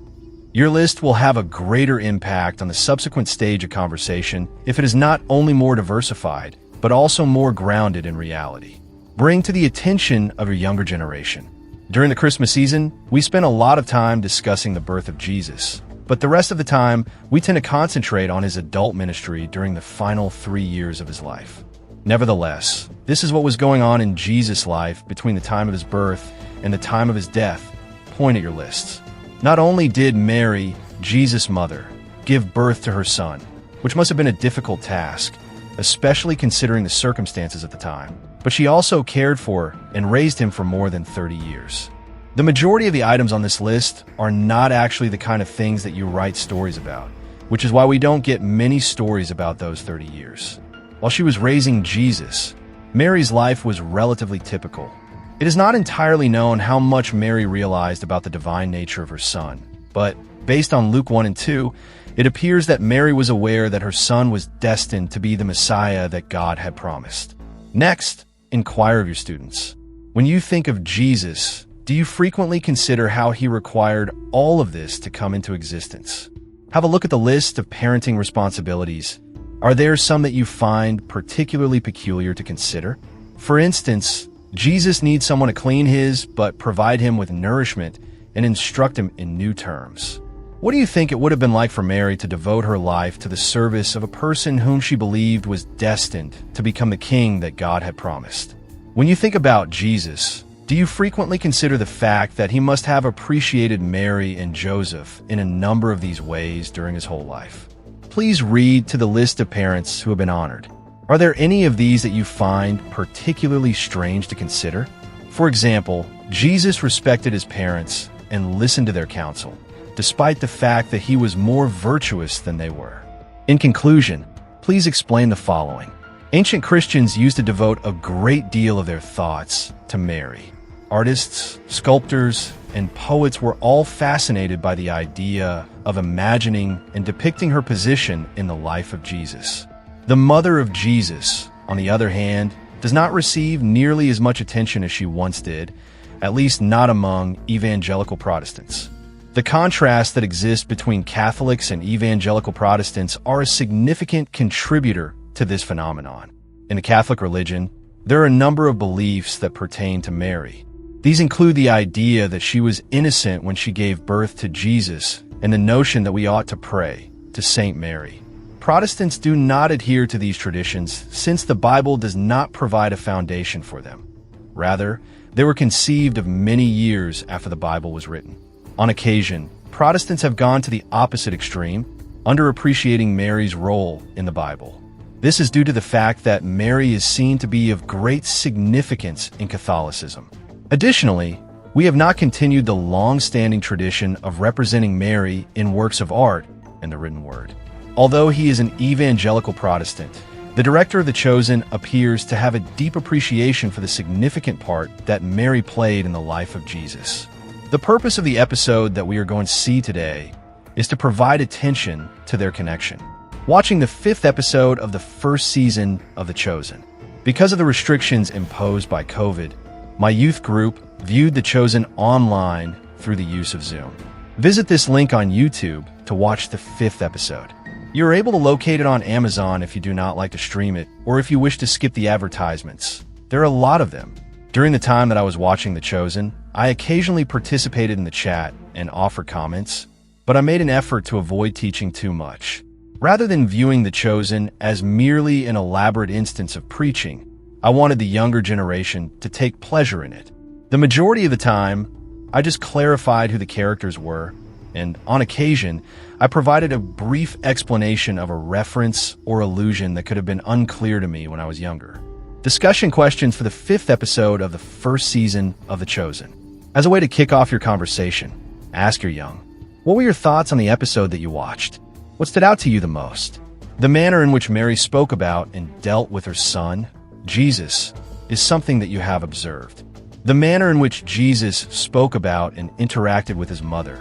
Your list will have a greater impact on the subsequent stage of conversation if it is not only more diversified, but also more grounded in reality. Bring to the attention of your younger generation. During the Christmas season, we spend a lot of time discussing the birth of Jesus, but the rest of the time, we tend to concentrate on his adult ministry during the final 3 years of his life. Nevertheless, this is what was going on in Jesus' life between the time of his birth and the time of his death. Point at your lists. Not only did Mary, Jesus' mother, give birth to her son, which must have been a difficult task, especially considering the circumstances at the time, but she also cared for and raised him for more than 30 years. The majority of the items on this list are not actually the kind of things that you write stories about, which is why we don't get many stories about those 30 years. While she was raising Jesus, Mary's life was relatively typical. It is not entirely known how much Mary realized about the divine nature of her son, but based on Luke 1 and 2, it appears that Mary was aware that her son was destined to be the Messiah that God had promised. Next, inquire of your students. When you think of Jesus, do you frequently consider how he required all of this to come into existence? Have a look at the list of parenting responsibilities. Are there some that you find particularly peculiar to consider? For instance, Jesus needs someone to clean his, but provide him with nourishment and instruct him in new terms. What do you think it would have been like for Mary to devote her life to the service of a person whom she believed was destined to become the king that God had promised? When you think about Jesus, do you frequently consider the fact that he must have appreciated Mary and Joseph in a number of these ways during his whole life? Please read to the list of parents who have been honored. Are there any of these that you find particularly strange to consider? For example, Jesus respected his parents and listened to their counsel, despite the fact that he was more virtuous than they were. In conclusion, please explain the following. Ancient Christians used to devote a great deal of their thoughts to Mary. Artists, sculptors, and poets were all fascinated by the idea of imagining and depicting her position in the life of Jesus. The mother of Jesus, on the other hand, does not receive nearly as much attention as she once did, at least not among evangelical Protestants. The contrast that exists between Catholics and evangelical Protestants are a significant contributor to this phenomenon. In the Catholic religion, there are a number of beliefs that pertain to Mary. These include the idea that she was innocent when she gave birth to Jesus and the notion that we ought to pray to Saint Mary. Protestants do not adhere to these traditions since the Bible does not provide a foundation for them. Rather, they were conceived of many years after the Bible was written. On occasion, Protestants have gone to the opposite extreme underappreciating Mary's role in the Bible. This is due to the fact that Mary is seen to be of great significance in Catholicism. Additionally, we have not continued the long-standing tradition of representing Mary in works of art and the written word. Although he is an evangelical Protestant, the director of The Chosen appears to have a deep appreciation for the significant part that Mary played in the life of Jesus. The purpose of the episode that we are going to see today is to provide attention to their connection. Watching the 5th episode of the 1st season of The Chosen. Because of the restrictions imposed by COVID, my youth group viewed The Chosen online through the use of Zoom. Visit this link on YouTube to watch the 5th episode. You're able to locate it on Amazon if you do not like to stream it, or if you wish to skip the advertisements. There are a lot of them. During the time that I was watching The Chosen, I occasionally participated in the chat and offered comments, but I made an effort to avoid teaching too much. Rather than viewing The Chosen as merely an elaborate instance of preaching, I wanted the younger generation to take pleasure in it. The majority of the time, I just clarified who the characters were, and on occasion, I provided a brief explanation of a reference or allusion that could have been unclear to me when I was younger. Discussion questions for the 5th episode of the 1st season of The Chosen. As a way to kick off your conversation, ask your young, what were your thoughts on the episode that you watched? What stood out to you the most? The manner in which Mary spoke about and dealt with her son, Jesus, is something that you have observed. The manner in which Jesus spoke about and interacted with his mother,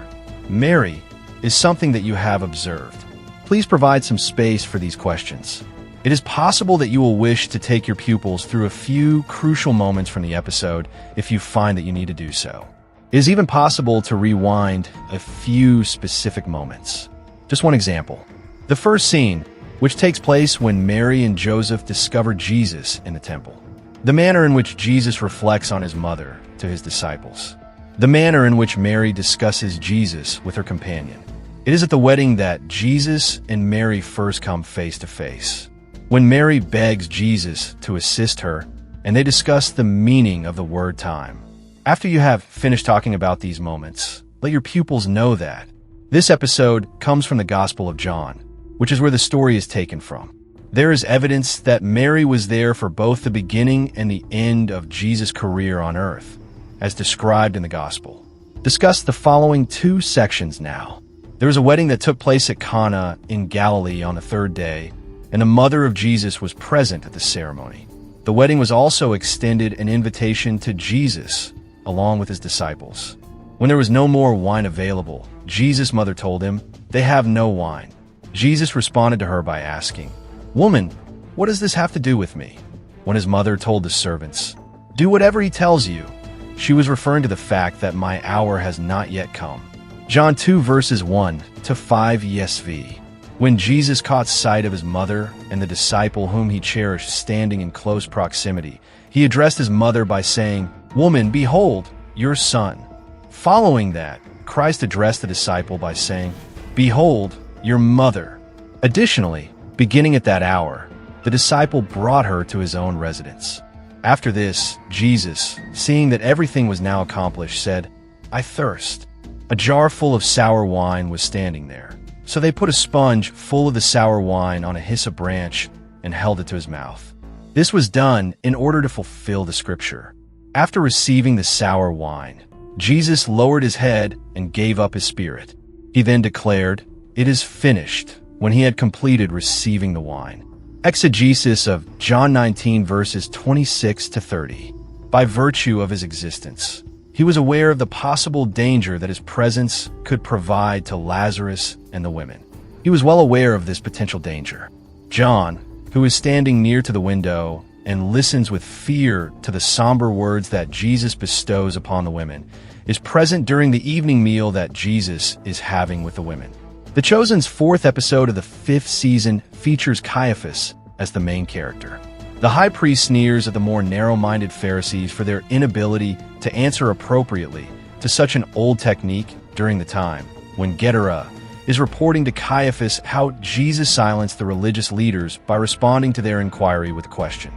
Mary, is something that you have observed. Please provide some space for these questions. It is possible that you will wish to take your pupils through a few crucial moments from the episode if you find that you need to do so. It is even possible to rewind a few specific moments. Just one example. The first scene, which takes place when Mary and Joseph discover Jesus in the temple. The manner in which Jesus reflects on his mother to his disciples. The manner in which Mary discusses Jesus with her companion. It is at the wedding that Jesus and Mary first come face to face. When Mary begs Jesus to assist her, and they discuss the meaning of the word time. After you have finished talking about these moments, let your pupils know that this episode comes from the Gospel of John, which is where the story is taken from. There is evidence that Mary was there for both the beginning and the end of Jesus' career on earth, as described in the Gospel. Discuss the following 2 sections now. There was a wedding that took place at Cana in Galilee on the 3rd day, and the mother of Jesus was present at the ceremony. The wedding was also extended an invitation to Jesus, along with his disciples. When there was no more wine available, Jesus' mother told him, "They have no wine." Jesus responded to her by asking, "Woman, what does this have to do with me?" When his mother told the servants, "Do whatever he tells you," she was referring to the fact that my hour has not yet come. John 2 verses 1 to 5 ESV. When Jesus caught sight of his mother and the disciple whom he cherished standing in close proximity, he addressed his mother by saying, "Woman, behold, your son." Following that, Christ addressed the disciple by saying, "Behold, your mother." Additionally, beginning at that hour, the disciple brought her to his own residence. After this, Jesus, seeing that everything was now accomplished, said, "I thirst." A jar full of sour wine was standing there. So they put a sponge full of the sour wine on a hyssop branch and held it to his mouth. This was done in order to fulfill the scripture. After receiving the sour wine, Jesus lowered his head and gave up his spirit. He then declared, "It is finished," when he had completed receiving the wine. Exegesis of John 19 verses 26 to 30. By virtue of his existence, he was aware of the possible danger that his presence could provide to Lazarus and the women. He was well aware of this potential danger. John, who is standing near to the window and listens with fear to the somber words that Jesus bestows upon the women, is present during the evening meal that Jesus is having with the women. The Chosen's 4th episode of the 5th season features Caiaphas as the main character. The high priest sneers at the more narrow-minded Pharisees for their inability to answer appropriately to such an old technique during the time when Gedera is reporting to Caiaphas how Jesus silenced the religious leaders by responding to their inquiry with a question.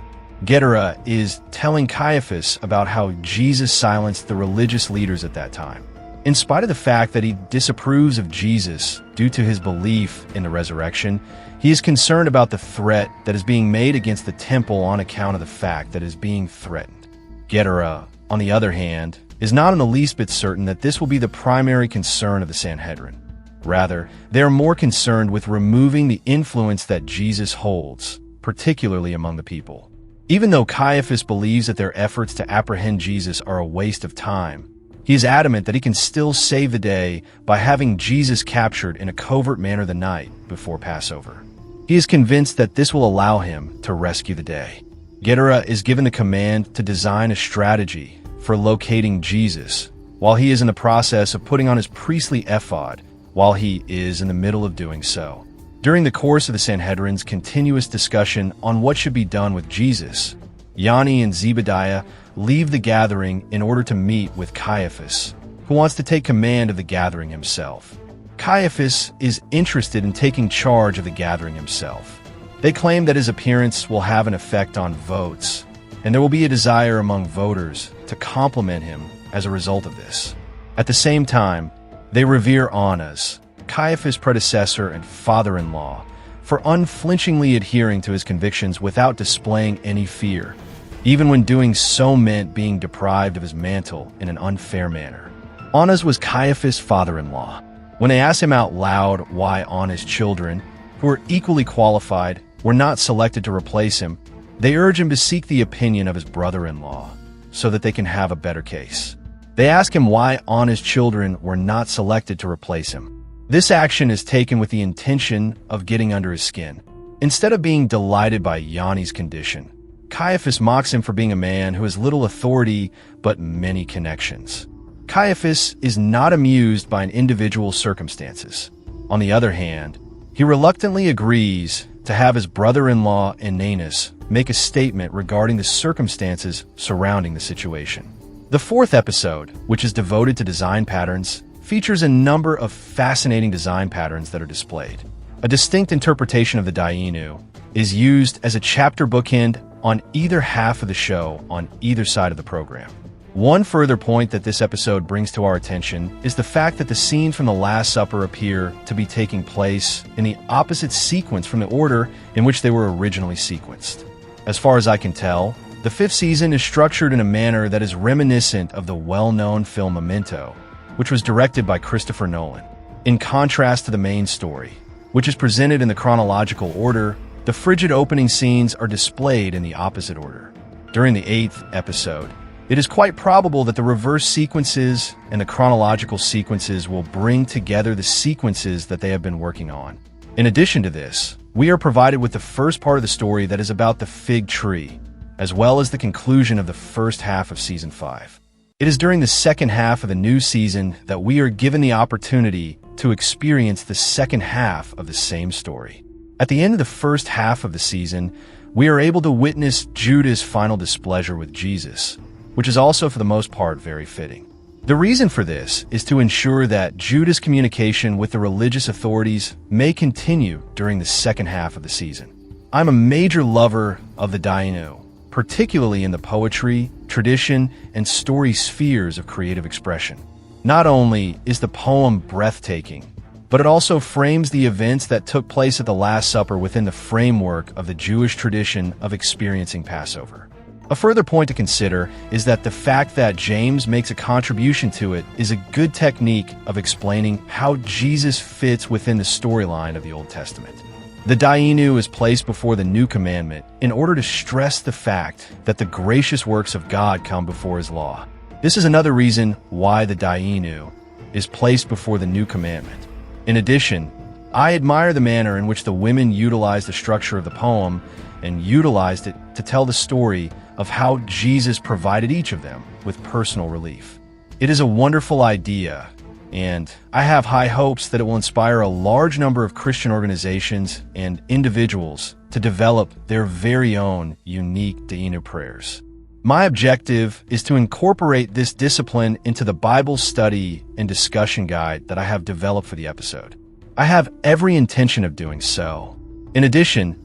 Gedera is telling Caiaphas about how Jesus silenced the religious leaders at that time. In spite of the fact that he disapproves of Jesus due to his belief in the resurrection, he is concerned about the threat that is being made against the temple on account of the fact that it is being threatened. Gedera, on the other hand, is not in the least bit certain that this will be the primary concern of the Sanhedrin. Rather, they are more concerned with removing the influence that Jesus holds, particularly among the people. Even though Caiaphas believes that their efforts to apprehend Jesus are a waste of time, he is adamant that he can still save the day by having Jesus captured in a covert manner the night before Passover. He is convinced that this will allow him to rescue the day. Gedera is given the command to design a strategy for locating Jesus while he is in the process of putting on his priestly ephod while he is in the middle of doing so. During the course of the Sanhedrin's continuous discussion on what should be done with Jesus, Yanni and Zebediah leave the gathering in order to meet with Caiaphas, who wants to take command of the gathering himself. Caiaphas is interested in taking charge of the gathering himself. They claim that his appearance will have an effect on votes, and there will be a desire among voters to compliment him as a result of this. At the same time, they revere Annas, Caiaphas' predecessor and father-in-law, for unflinchingly adhering to his convictions without displaying any fear, even when doing so meant being deprived of his mantle in an unfair manner. Annas was Caiaphas' father-in-law. When they asked him out loud why Annas' children, who were equally qualified, were not selected to replace him, they urge him to seek the opinion of his brother-in-law so that they can have a better case. They ask him why Annas' children were not selected to replace him. This action is taken with the intention of getting under his skin. Instead of being delighted by Yanni's condition, Caiaphas mocks him for being a man who has little authority but many connections. Caiaphas is not amused by an individual's circumstances. On the other hand, he reluctantly agrees to have his brother-in-law Annas make a statement regarding the circumstances surrounding the situation. The fourth episode, which is devoted to design patterns, features a number of fascinating design patterns that are displayed. A distinct interpretation of the Dainu is used as a chapter bookend on either half of the show on either side of the program. One further point that this episode brings to our attention is the fact that the scenes from the Last Supper appear to be taking place in the opposite sequence from the order in which they were originally sequenced. As far as I can tell, the fifth season is structured in a manner that is reminiscent of the well-known film Memento, which was directed by Christopher Nolan. In contrast to the main story, which is presented in the chronological order, the frigid opening scenes are displayed in the opposite order. During the eighth episode, it is quite probable that the reverse sequences and the chronological sequences will bring together the sequences that they have been working on. In addition to this, we are provided with the first part of the story that is about the fig tree, as well as the conclusion of the first half of Season 5. It is during the second half of the new season that we are given the opportunity to experience the second half of the same story. At the end of the first half of the season, we are able to witness Judas' final displeasure with Jesus, which is also for the most part very fitting. The reason for this is to ensure that Judas' communication with the religious authorities may continue during the second half of the season. I'm a major lover of the Dainu, particularly in the poetry, tradition, and story spheres of creative expression. Not only is the poem breathtaking, but it also frames the events that took place at the Last Supper within the framework of the Jewish tradition of experiencing Passover. A further point to consider is that the fact that James makes a contribution to it is a good technique of explaining how Jesus fits within the storyline of the Old Testament. The Dainu is placed before the New Commandment in order to stress the fact that the gracious works of God come before His law. This is another reason why the Dainu is placed before the New Commandment. In addition, I admire the manner in which the women utilized the structure of the poem and utilized it to tell the story of how Jesus provided each of them with personal relief. It is a wonderful idea, and I have high hopes that it will inspire a large number of Christian organizations and individuals to develop their very own unique Dainu prayers. My objective is to incorporate this discipline into the Bible study and discussion guide that I have developed for the episode. I have every intention of doing so. In addition,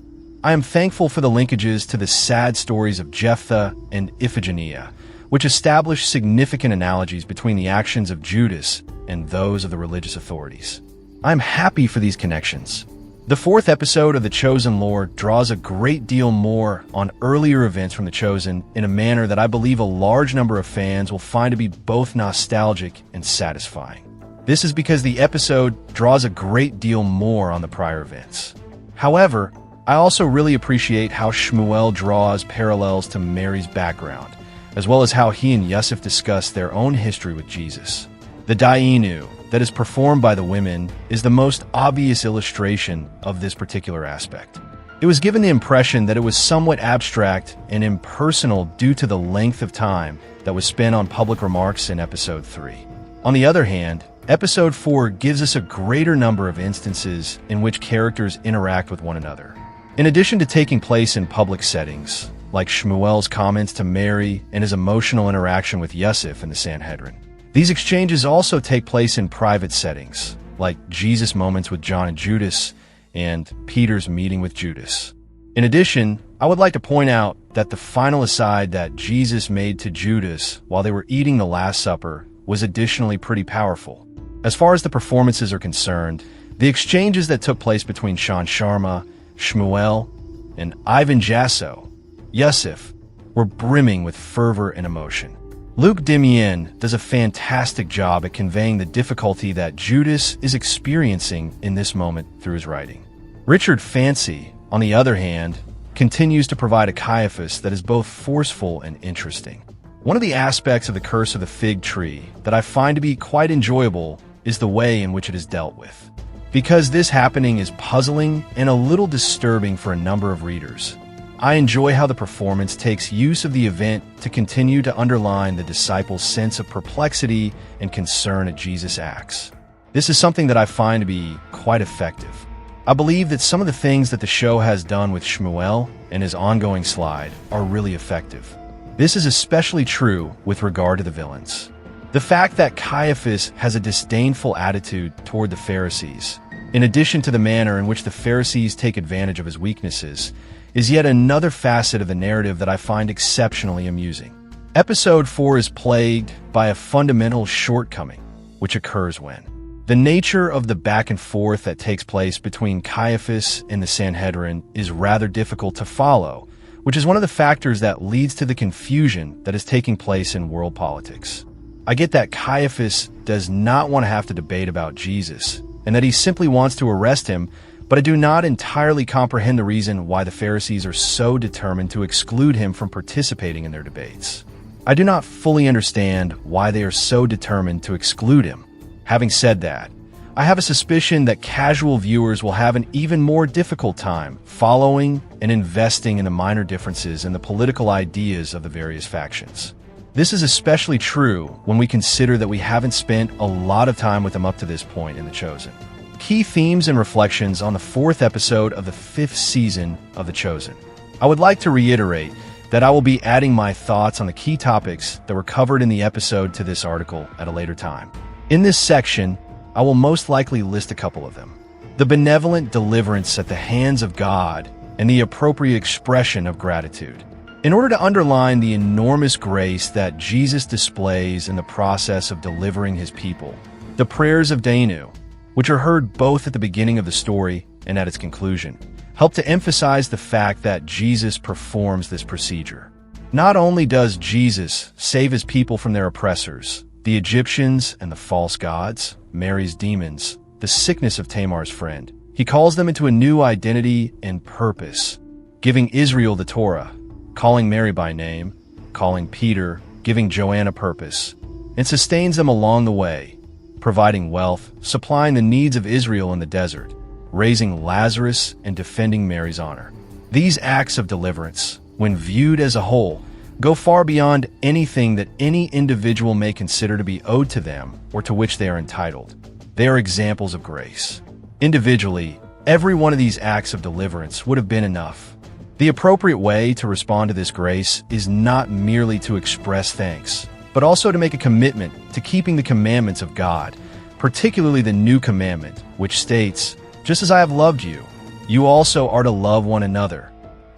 I am thankful for the linkages to the sad stories of Jephthah and Iphigenia, which established significant analogies between the actions of Judas and those of the religious authorities. I'm happy for these connections. The fourth episode of The Chosen lore draws a great deal more on earlier events from The Chosen in a manner that I believe a large number of fans will find to be both nostalgic and satisfying. This is because the episode draws a great deal more on the prior events. However, I also really appreciate how Shmuel draws parallels to Mary's background, as well as how he and Yosef discuss their own history with Jesus. The Dainu that is performed by the women is the most obvious illustration of this particular aspect. It was given the impression that it was somewhat abstract and impersonal due to the length of time that was spent on public remarks in Episode 3. On the other hand, Episode 4 gives us a greater number of instances in which characters interact with one another. In addition to taking place in public settings, like Shmuel's comments to Mary and his emotional interaction with Yosef in the Sanhedrin, these exchanges also take place in private settings, like Jesus' moments with John and Judas and Peter's meeting with Judas. In addition, I would like to point out that the final aside that Jesus made to Judas while they were eating the Last Supper was additionally pretty powerful. As far as the performances are concerned, the exchanges that took place between Sean Sharma, Shmuel, and Ivan Jasso, Yosef, were brimming with fervor and emotion. Luc Demien does a fantastic job at conveying the difficulty that Judas is experiencing in this moment through his writing. Richard Fancy, on the other hand, continues to provide a Caiaphas that is both forceful and interesting. One of the aspects of the Curse of the Fig Tree that I find to be quite enjoyable is the way in which it is dealt with. Because this happening is puzzling and a little disturbing for a number of readers, I enjoy how the performance takes use of the event to continue to underline the disciples' sense of perplexity and concern at Jesus' acts. This is something that I find to be quite effective. I believe that some of the things that the show has done with Shmuel and his ongoing slide are really effective. This is especially true with regard to the villains. The fact that Caiaphas has a disdainful attitude toward the Pharisees, in addition to the manner in which the Pharisees take advantage of his weaknesses, is yet another facet of the narrative that I find exceptionally amusing. Episode 4 is plagued by a fundamental shortcoming, which occurs when the nature of the back and forth that takes place between Caiaphas and the Sanhedrin is rather difficult to follow, which is one of the factors that leads to the confusion that is taking place in world politics. I get that Caiaphas does not want to have to debate about Jesus, and that he simply wants to arrest him, but I do not entirely comprehend the reason why the Pharisees are so determined to exclude him from participating in their debates. I do not fully understand why they are so determined to exclude him. Having said that, I have a suspicion that casual viewers will have an even more difficult time following and investing in the minor differences in the political ideas of the various factions. This is especially true when we consider that we haven't spent a lot of time with them up to this point in The Chosen. Key themes and reflections on the fourth episode of the 5th season of The Chosen. I would like to reiterate that I will be adding my thoughts on the key topics that were covered in the episode to this article at a later time. In this section, I will most likely list a couple of them. The benevolent deliverance at the hands of God and the appropriate expression of gratitude. In order to underline the enormous grace that Jesus displays in the process of delivering his people, the prayers of Dainu, which are heard both at the beginning of the story and at its conclusion, help to emphasize the fact that Jesus performs this procedure. Not only does Jesus save his people from their oppressors, the Egyptians and the false gods, Mary's demons, the sickness of Tamar's friend, he calls them into a new identity and purpose, giving Israel the Torah, calling Mary by name, calling Peter, giving Joanna purpose, and sustains them along the way, providing wealth, supplying the needs of Israel in the desert, raising Lazarus, and defending Mary's honor. These acts of deliverance, when viewed as a whole, go far beyond anything that any individual may consider to be owed to them or to which they are entitled. They are examples of grace. Individually, every one of these acts of deliverance would have been enough. The appropriate way to respond to this grace is not merely to express thanks, but also to make a commitment to keeping the commandments of God, particularly the new commandment, which states, "Just as I have loved you, you also are to love one another."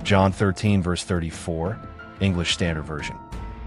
John 13, verse 34, English Standard Version.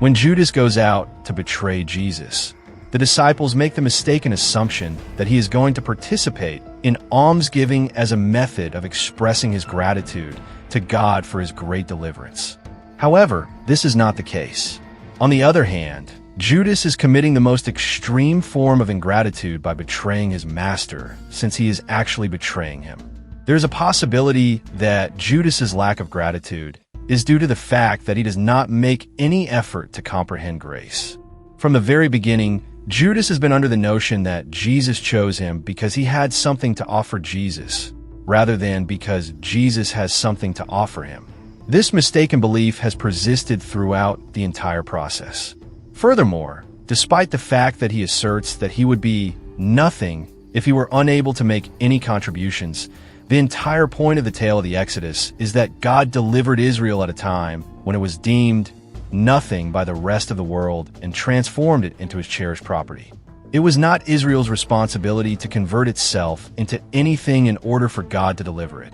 When Judas goes out to betray Jesus, the disciples make the mistaken assumption that he is going to participate in almsgiving as a method of expressing his gratitude to God for his great deliverance. However, this is not the case. On the other hand, Judas is committing the most extreme form of ingratitude by betraying his master, since he is actually betraying him. There is a possibility that Judas's lack of gratitude is due to the fact that he does not make any effort to comprehend grace. From the very beginning, Judas has been under the notion that Jesus chose him because he had something to offer Jesus, rather than because Jesus has something to offer him. This mistaken belief has persisted throughout the entire process. Furthermore, despite the fact that he asserts that he would be nothing if he were unable to make any contributions, the entire point of the tale of the Exodus is that God delivered Israel at a time when it was deemed nothing by the rest of the world and transformed it into his cherished property. It was not Israel's responsibility to convert itself into anything in order for God to deliver it.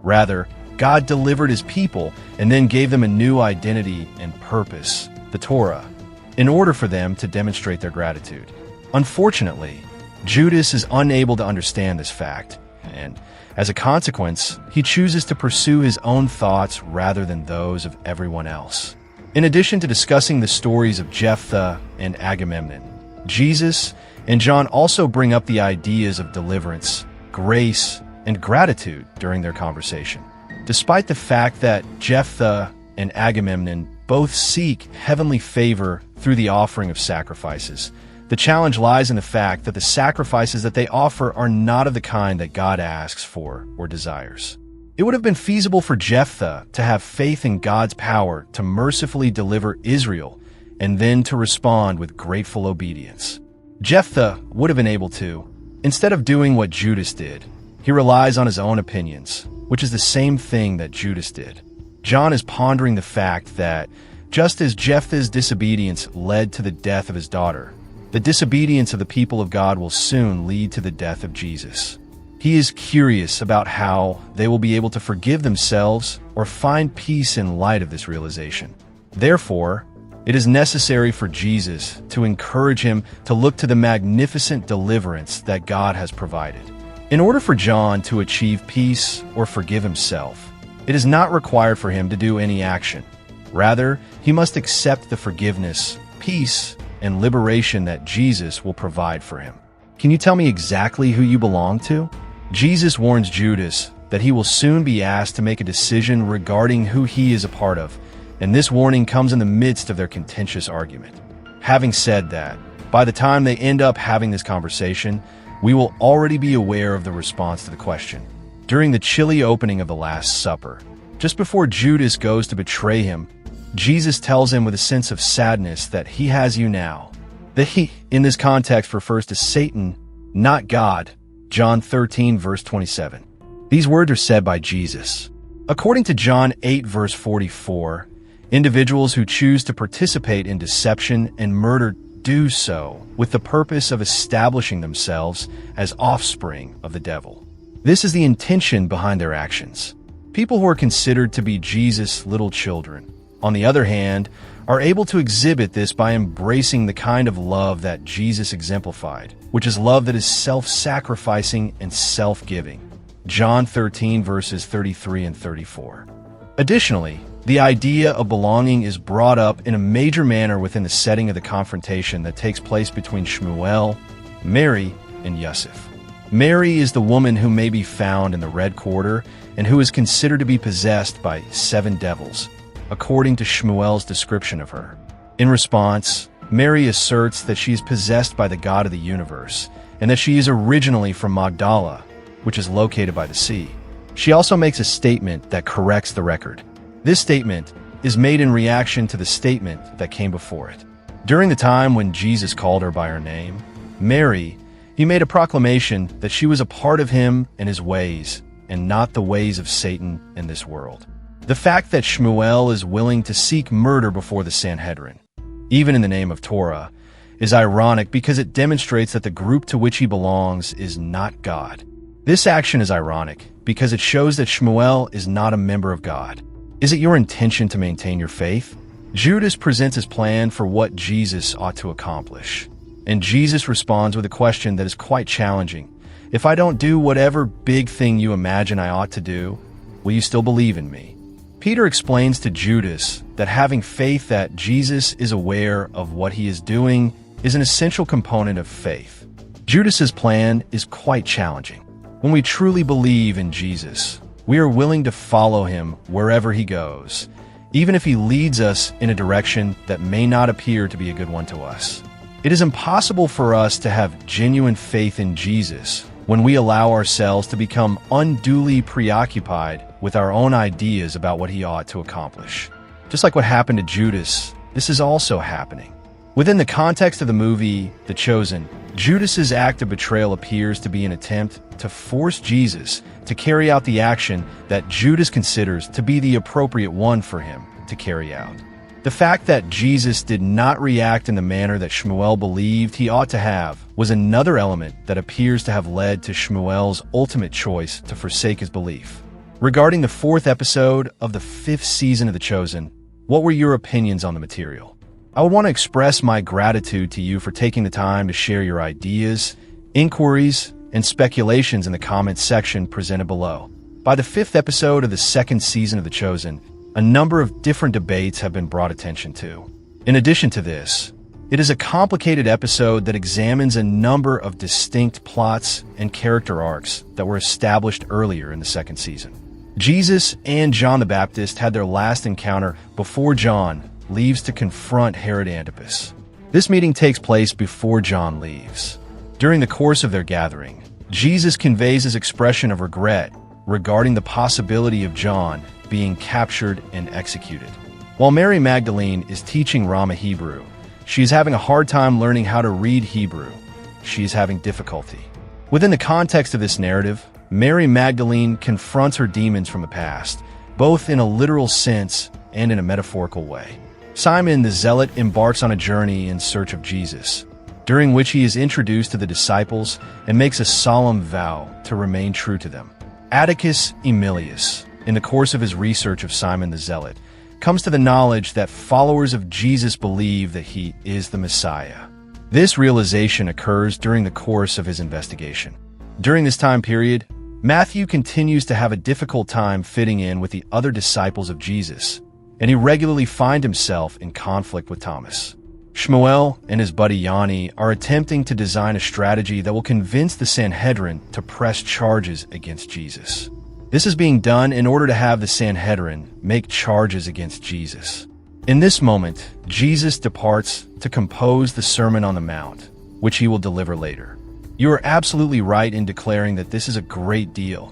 Rather, God delivered his people and then gave them a new identity and purpose, the Torah, in order for them to demonstrate their gratitude. Unfortunately, Judas is unable to understand this fact, and as a consequence, he chooses to pursue his own thoughts rather than those of everyone else. In addition to discussing the stories of Jephthah and Agamemnon, Jesus and John also bring up the ideas of deliverance, grace, and gratitude during their conversation. Despite the fact that Jephthah and Agamemnon both seek heavenly favor through the offering of sacrifices, the challenge lies in the fact that the sacrifices that they offer are not of the kind that God asks for or desires. It would have been feasible for Jephthah to have faith in God's power to mercifully deliver Israel and then to respond with grateful obedience. Jephthah would have been able to. Instead of doing what Judas did, he relies on his own opinions, which is the same thing that Judas did. John is pondering the fact that just as Jephthah's disobedience led to the death of his daughter, the disobedience of the people of God will soon lead to the death of Jesus. He is curious about how they will be able to forgive themselves or find peace in light of this realization. Therefore, it is necessary for Jesus to encourage him to look to the magnificent deliverance that God has provided. In order for John to achieve peace or forgive himself, it is not required for him to do any action. Rather, he must accept the forgiveness, peace, and liberation that Jesus will provide for him. Can you tell me exactly who you belong to? Jesus warns Judas that he will soon be asked to make a decision regarding who he is a part of, and this warning comes in the midst of their contentious argument. Having said that, by the time they end up having this conversation, we will already be aware of the response to the question. During the chilly opening of the Last Supper, just before Judas goes to betray him, Jesus tells him with a sense of sadness that he has you now. The he in this context refers to Satan, not God. John 13, verse 27. These words are said by Jesus. According to John 8, verse 44, individuals who choose to participate in deception and murder do so with the purpose of establishing themselves as offspring of the devil. This is the intention behind their actions. People who are considered to be Jesus' little children, on the other hand, are able to exhibit this by embracing the kind of love that Jesus exemplified, which is love that is self-sacrificing and self-giving. John 13, verses 33 and 34. Additionally, the idea of belonging is brought up in a major manner within the setting of the confrontation that takes place between Shmuel, Mary, and Yosef. Mary is the woman who may be found in the red quarter and who is considered to be possessed by 7 devils, according to Shmuel's description of her. In response, Mary asserts that she is possessed by the God of the universe, and that she is originally from Magdala, which is located by the sea. She also makes a statement that corrects the record. This statement is made in reaction to the statement that came before it. During the time when Jesus called her by her name, Mary, he made a proclamation that she was a part of him and his ways, and not the ways of Satan in this world. The fact that Shmuel is willing to seek murder before the Sanhedrin, even in the name of Torah, is ironic because it demonstrates that the group to which he belongs is not God. This action is ironic because it shows that Shmuel is not a member of God. Is it your intention to maintain your faith? Judas presents his plan for what Jesus ought to accomplish. And Jesus responds with a question that is quite challenging. If I don't do whatever big thing you imagine I ought to do, will you still believe in me? Peter explains to Judas that having faith that Jesus is aware of what he is doing is an essential component of faith. Judas's plan is quite challenging. When we truly believe in Jesus, we are willing to follow him wherever he goes, even if he leads us in a direction that may not appear to be a good one to us. It is impossible for us to have genuine faith in Jesus when we allow ourselves to become unduly preoccupied with our own ideas about what he ought to accomplish. Just like what happened to Judas, this is also happening. Within the context of the movie The Chosen, Judas's act of betrayal appears to be an attempt to force Jesus to carry out the action that Judas considers to be the appropriate one for him to carry out. The fact that Jesus did not react in the manner that Shmuel believed he ought to have was another element that appears to have led to Shmuel's ultimate choice to forsake his belief. Regarding the 4th episode of the 5th season of The Chosen, what were your opinions on the material? I would want to express my gratitude to you for taking the time to share your ideas, inquiries, and speculations in the comments section presented below. By the 5th episode of the 2nd season of The Chosen, a number of different debates have been brought attention to. In addition to this, it is a complicated episode that examines a number of distinct plots and character arcs that were established earlier in the 2nd season. Jesus and John the Baptist had their last encounter before John leaves to confront Herod Antipas. This meeting takes place before John leaves. During the course of their gathering, Jesus conveys his expression of regret regarding the possibility of John being captured and executed. While Mary Magdalene is teaching Rama Hebrew, she is having a hard time learning how to read Hebrew. She is having difficulty. Within the context of this narrative, Mary Magdalene confronts her demons from the past, both in a literal sense and in a metaphorical way. Simon the Zealot embarks on a journey in search of Jesus, during which he is introduced to the disciples and makes a solemn vow to remain true to them. Atticus Emilius, in the course of his research of Simon the Zealot, comes to the knowledge that followers of Jesus believe that he is the Messiah. This realization occurs during the course of his investigation. During this time period, Matthew continues to have a difficult time fitting in with the other disciples of Jesus, and he regularly finds himself in conflict with Thomas. Shmuel and his buddy Yanni are attempting to design a strategy that will convince the Sanhedrin to press charges against Jesus. This is being done in order to have the Sanhedrin make charges against Jesus. In this moment, Jesus departs to compose the Sermon on the Mount, which he will deliver later. You are absolutely right in declaring that this is a great deal.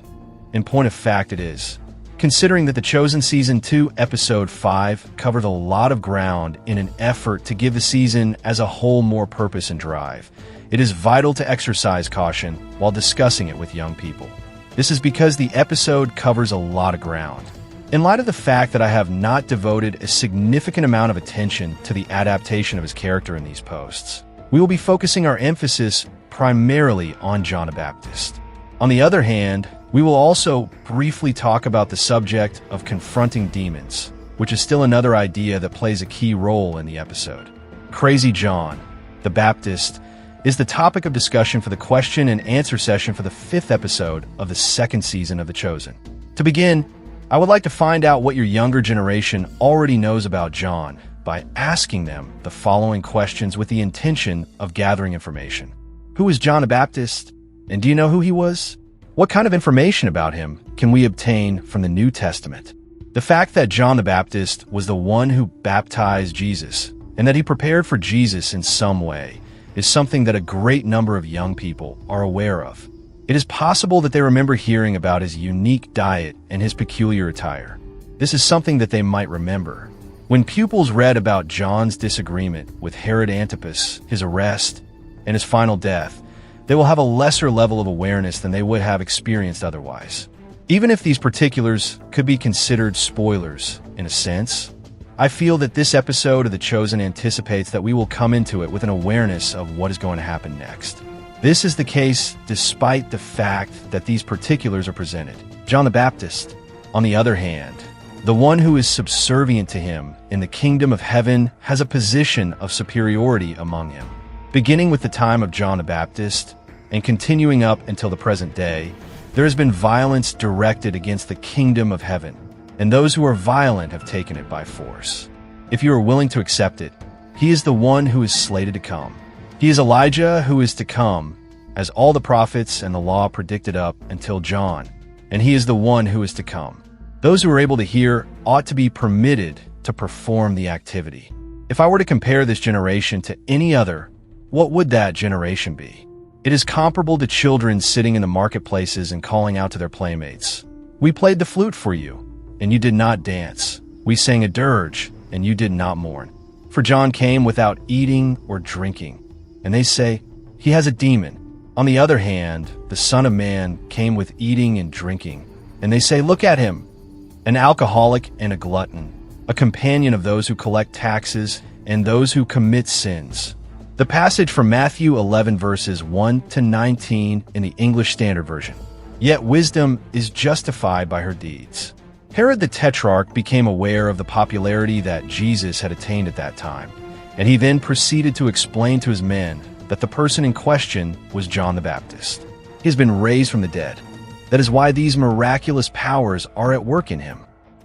In point of fact, it is. Considering that The Chosen Season 2, Episode 5 covered a lot of ground in an effort to give the season as a whole more purpose and drive, it is vital to exercise caution while discussing it with young people. This is because the episode covers a lot of ground. In light of the fact that I have not devoted a significant amount of attention to the adaptation of his character in these posts, we will be focusing our emphasis primarily on John the Baptist. On the other hand, we will also briefly talk about the subject of confronting demons, which is still another idea that plays a key role in the episode. Crazy John the Baptist is the topic of discussion for the question and answer session for the 5th episode of the 2nd season of The Chosen. To begin, I would like to find out what your younger generation already knows about John by asking them the following questions with the intention of gathering information. Who is John the Baptist? And do you know who he was? What kind of information about him can we obtain from the New Testament? The fact that John the Baptist was the one who baptized Jesus, and that he prepared for Jesus in some way, is something that a great number of young people are aware of. It is possible that they remember hearing about his unique diet and his peculiar attire. This is something that they might remember. When pupils read about John's disagreement with Herod Antipas, his arrest, and his final death, they will have a lesser level of awareness than they would have experienced otherwise. Even if these particulars could be considered spoilers, in a sense, I feel that this episode of The Chosen anticipates that we will come into it with an awareness of what is going to happen next. This is the case despite the fact that these particulars are presented. John the Baptist, on the other hand, The one who is subservient to him in the kingdom of heaven has a position of superiority among him. Beginning with the time of John the Baptist and continuing up until the present day, there has been violence directed against the kingdom of heaven, and those who are violent have taken it by force. If you are willing to accept it, he is the one who is slated to come. He is Elijah who is to come, as all the prophets and the law predicted up until John, and he is the one who is to come. Those who are able to hear ought to be permitted to perform the activity. If I were to compare this generation to any other, what would that generation be? It is comparable to children sitting in the marketplaces and calling out to their playmates. We played the flute for you, and you did not dance. We sang a dirge, and you did not mourn. For John came without eating or drinking, and they say, he has a demon. On the other hand, the Son of Man came with eating and drinking, and they say, look at him, an alcoholic and a glutton, a companion of those who collect taxes and those who commit sins. The passage from Matthew 11 verses 1 to 19 in the English Standard Version. Yet wisdom is justified by her deeds. Herod the Tetrarch became aware of the popularity that Jesus had attained at that time, and he then proceeded to explain to his men that the person in question was John the Baptist. He has been raised from the dead. That is why these miraculous powers are at work in him.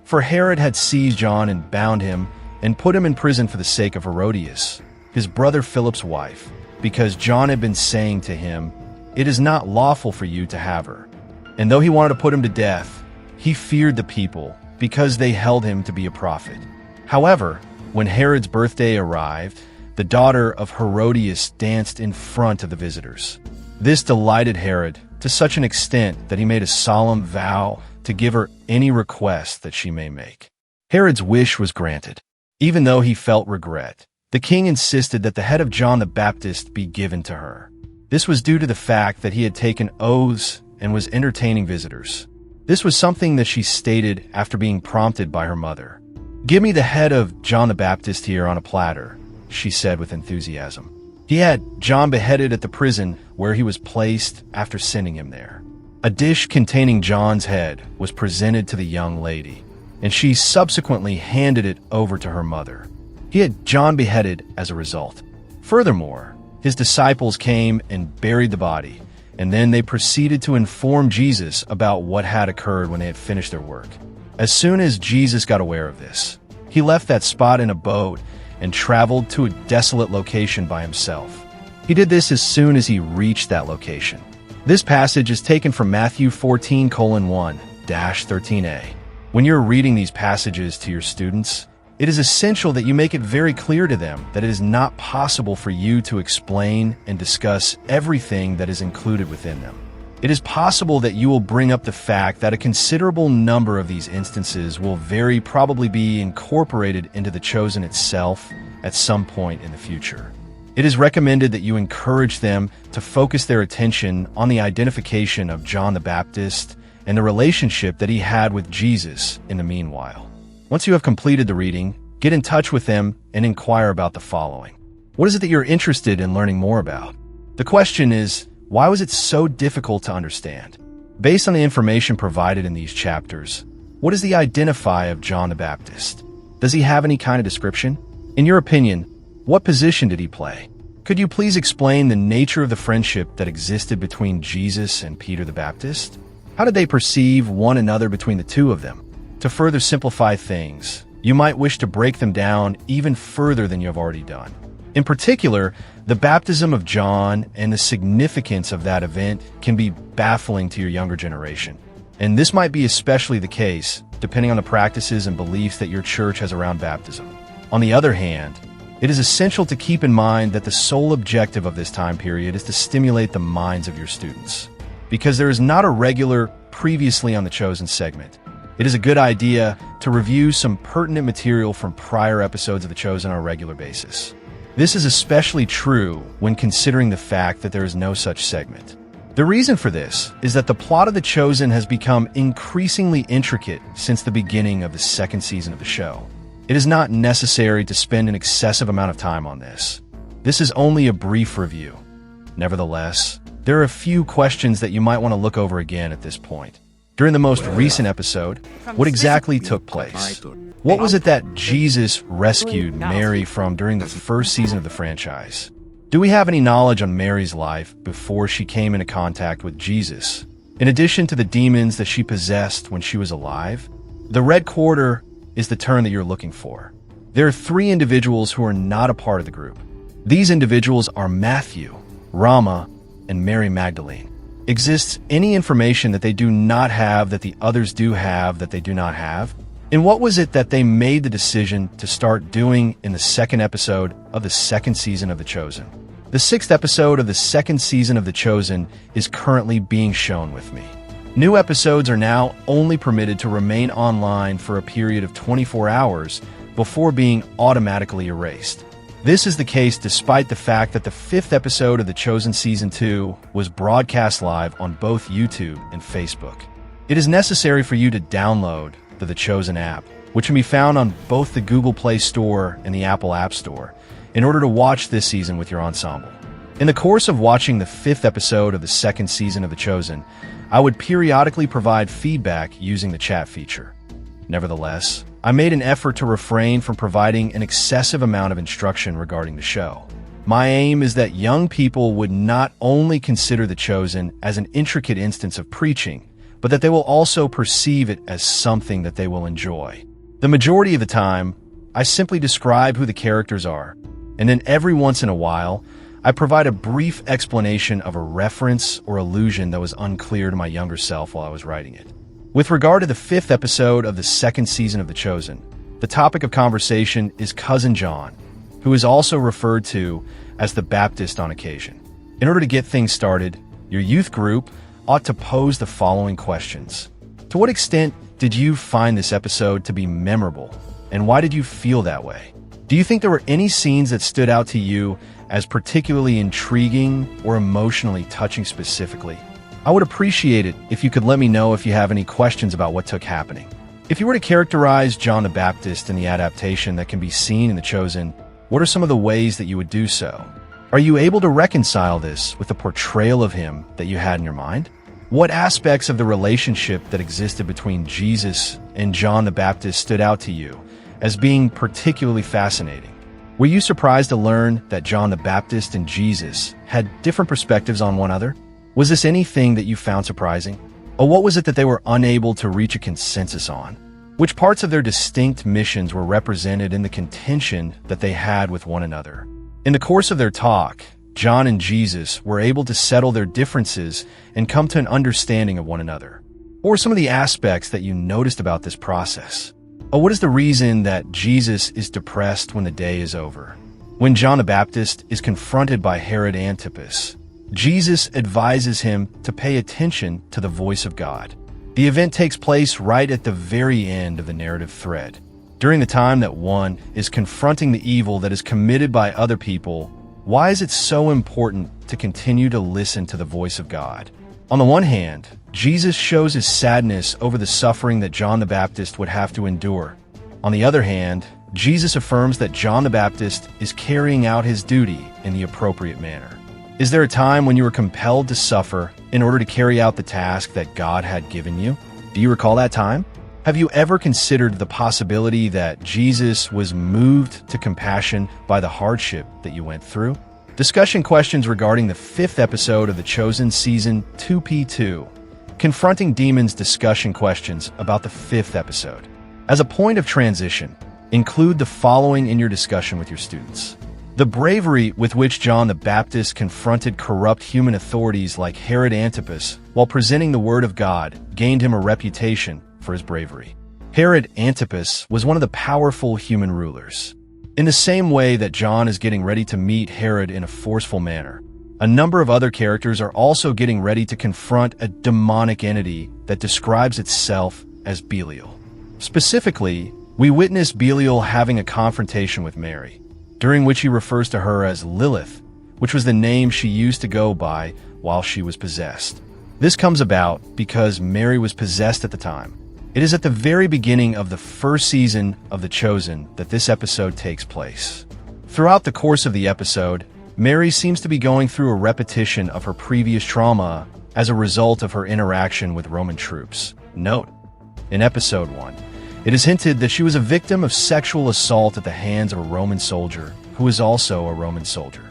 For Herod had seized John and bound him and put him in prison for the sake of Herodias, his brother Philip's wife, because John had been saying to him, it is not lawful for you to have her. And though he wanted to put him to death, he feared the people because they held him to be a prophet. However, when Herod's birthday arrived, the daughter of Herodias danced in front of the visitors. This delighted Herod to such an extent that he made a solemn vow to give her any request that she may make. Herod's wish was granted. Even though he felt regret, the king insisted that the head of John the Baptist be given to her. This was due to the fact that he had taken oaths and was entertaining visitors. This was something that she stated after being prompted by her mother. Give me the head of John the Baptist here on a platter, she said with enthusiasm. He had John beheaded at the prison where he was placed after sending him there. A dish containing John's head was presented to the young lady, and she subsequently handed it over to her mother. He had John beheaded as a result. Furthermore, his disciples came and buried the body, and then they proceeded to inform Jesus about what had occurred when they had finished their work. As soon as Jesus got aware of this, he left that spot in a boat and traveled to a desolate location by himself. He did this as soon as he reached that location. This passage is taken from Matthew 14:1-13a. When you're reading these passages to your students, it is essential that you make it very clear to them that it is not possible for you to explain and discuss everything that is included within them. It is possible that you will bring up the fact that a considerable number of these instances will very probably be incorporated into the Chosen itself at some point in the future. It is recommended that you encourage them to focus their attention on the identification of John the Baptist and the relationship that he had with Jesus in the meanwhile. Once you have completed the reading, get in touch with them and inquire about the following. What is it that you're interested in learning more about? The question is, why was it so difficult to understand? Based on the information provided in these chapters, what is the identify of John the Baptist? Does he have any kind of description? In your opinion, what position did he play? Could you please explain the nature of the friendship that existed between Jesus and Peter the Baptist? How did they perceive one another between the two of them? To further simplify things, you might wish to break them down even further than you have already done. In particular, the baptism of John and the significance of that event can be baffling to your younger generation. And this might be especially the case depending on the practices and beliefs that your church has around baptism. On the other hand, it is essential to keep in mind that the sole objective of this time period is to stimulate the minds of your students. Because there is not a regular previously on the Chosen segment, it is a good idea to review some pertinent material from prior episodes of The Chosen on a regular basis. This is especially true when considering the fact that there is no such segment. The reason for this is that the plot of The Chosen has become increasingly intricate since the beginning of the second season of the show. It is not necessary to spend an excessive amount of time on this. This is only a brief review. Nevertheless, there are a few questions that you might want to look over again at this point. During the most recent episode, what exactly took place? What was it that Jesus rescued Mary from during the first season of the franchise? Do we have any knowledge on Mary's life before she came into contact with Jesus? In addition to the demons that she possessed when she was alive, the red quarter is the term that you're looking for. There are 3 individuals who are not a part of the group. These individuals are Matthew, Rama, and Mary Magdalene. Exists any information that they do not have that the others do have that they do not have? And what was it that they made the decision to start doing in the second episode of the second season of The Chosen? The 6th episode of the second season of The Chosen is currently being shown with me. New episodes are now only permitted to remain online for a period of 24 hours before being automatically erased. This is the case despite the fact that the 5th episode of The Chosen Season 2 was broadcast live on both YouTube and Facebook. It is necessary for you to download the Chosen app, which can be found on both the Google Play Store and the Apple App Store, in order to watch this season with your ensemble. In the course of watching the 5th episode of the second season of The Chosen, I would periodically provide feedback using the chat feature. Nevertheless, I made an effort to refrain from providing an excessive amount of instruction regarding the show. My aim is that young people would not only consider The Chosen as an intricate instance of preaching, but that they will also perceive it as something that they will enjoy. The majority of the time, I simply describe who the characters are, and then every once in a while, I provide a brief explanation of a reference or allusion that was unclear to my younger self while I was writing it. With regard to the 5th episode of the second season of The Chosen, the topic of conversation is Cousin John, who is also referred to as the Baptist on occasion. In order to get things started, your youth group ought to pose the following questions. To what extent did you find this episode to be memorable, and why did you feel that way? Do you think there were any scenes that stood out to you as particularly intriguing or emotionally touching specifically? I would appreciate it if you could let me know if you have any questions about what took happening. If you were to characterize John the Baptist in the adaptation that can be seen in The Chosen, what are some of the ways that you would do so? Are you able to reconcile this with the portrayal of him that you had in your mind? What aspects of the relationship that existed between Jesus and John the Baptist stood out to you as being particularly fascinating? Were you surprised to learn that John the Baptist and Jesus had different perspectives on one another? Was this anything that you found surprising? Or what was it that they were unable to reach a consensus on? Which parts of their distinct missions were represented in the contention that they had with one another? In the course of their talk, John and Jesus were able to settle their differences and come to an understanding of one another. What were some of the aspects that you noticed about this process? Or what is the reason that Jesus is depressed when the day is over? When John the Baptist is confronted by Herod Antipas, Jesus advises him to pay attention to the voice of God. The event takes place right at the very end of the narrative thread, during the time that one is confronting the evil that is committed by other people. Why is it so important to continue to listen to the voice of God? On the one hand, Jesus shows his sadness over the suffering that John the Baptist would have to endure. On the other hand, Jesus affirms that John the Baptist is carrying out his duty in the appropriate manner. Is there a time when you were compelled to suffer in order to carry out the task that God had given you? Do you recall that time? Have you ever considered the possibility that Jesus was moved to compassion by the hardship that you went through? Discussion questions regarding the 5th episode of The Chosen Season 2P2. Confronting Demons discussion questions about the 5th episode. As a point of transition, include the following in your discussion with your students. The bravery with which John the Baptist confronted corrupt human authorities like Herod Antipas while presenting the Word of God gained him a reputation for his bravery. Herod Antipas was one of the powerful human rulers. In the same way that John is getting ready to meet Herod in a forceful manner, a number of other characters are also getting ready to confront a demonic entity that describes itself as Belial. Specifically, we witness Belial having a confrontation with Mary, during which he refers to her as Lilith, which was the name she used to go by while she was possessed. This comes about because Mary was possessed at the time. It is at the very beginning of the first season of The Chosen that this episode takes place. Throughout the course of the episode, Mary seems to be going through a repetition of her previous trauma as a result of her interaction with Roman troops. Note, in episode 1, it is hinted that she was a victim of sexual assault at the hands of a Roman soldier who is also a Roman soldier.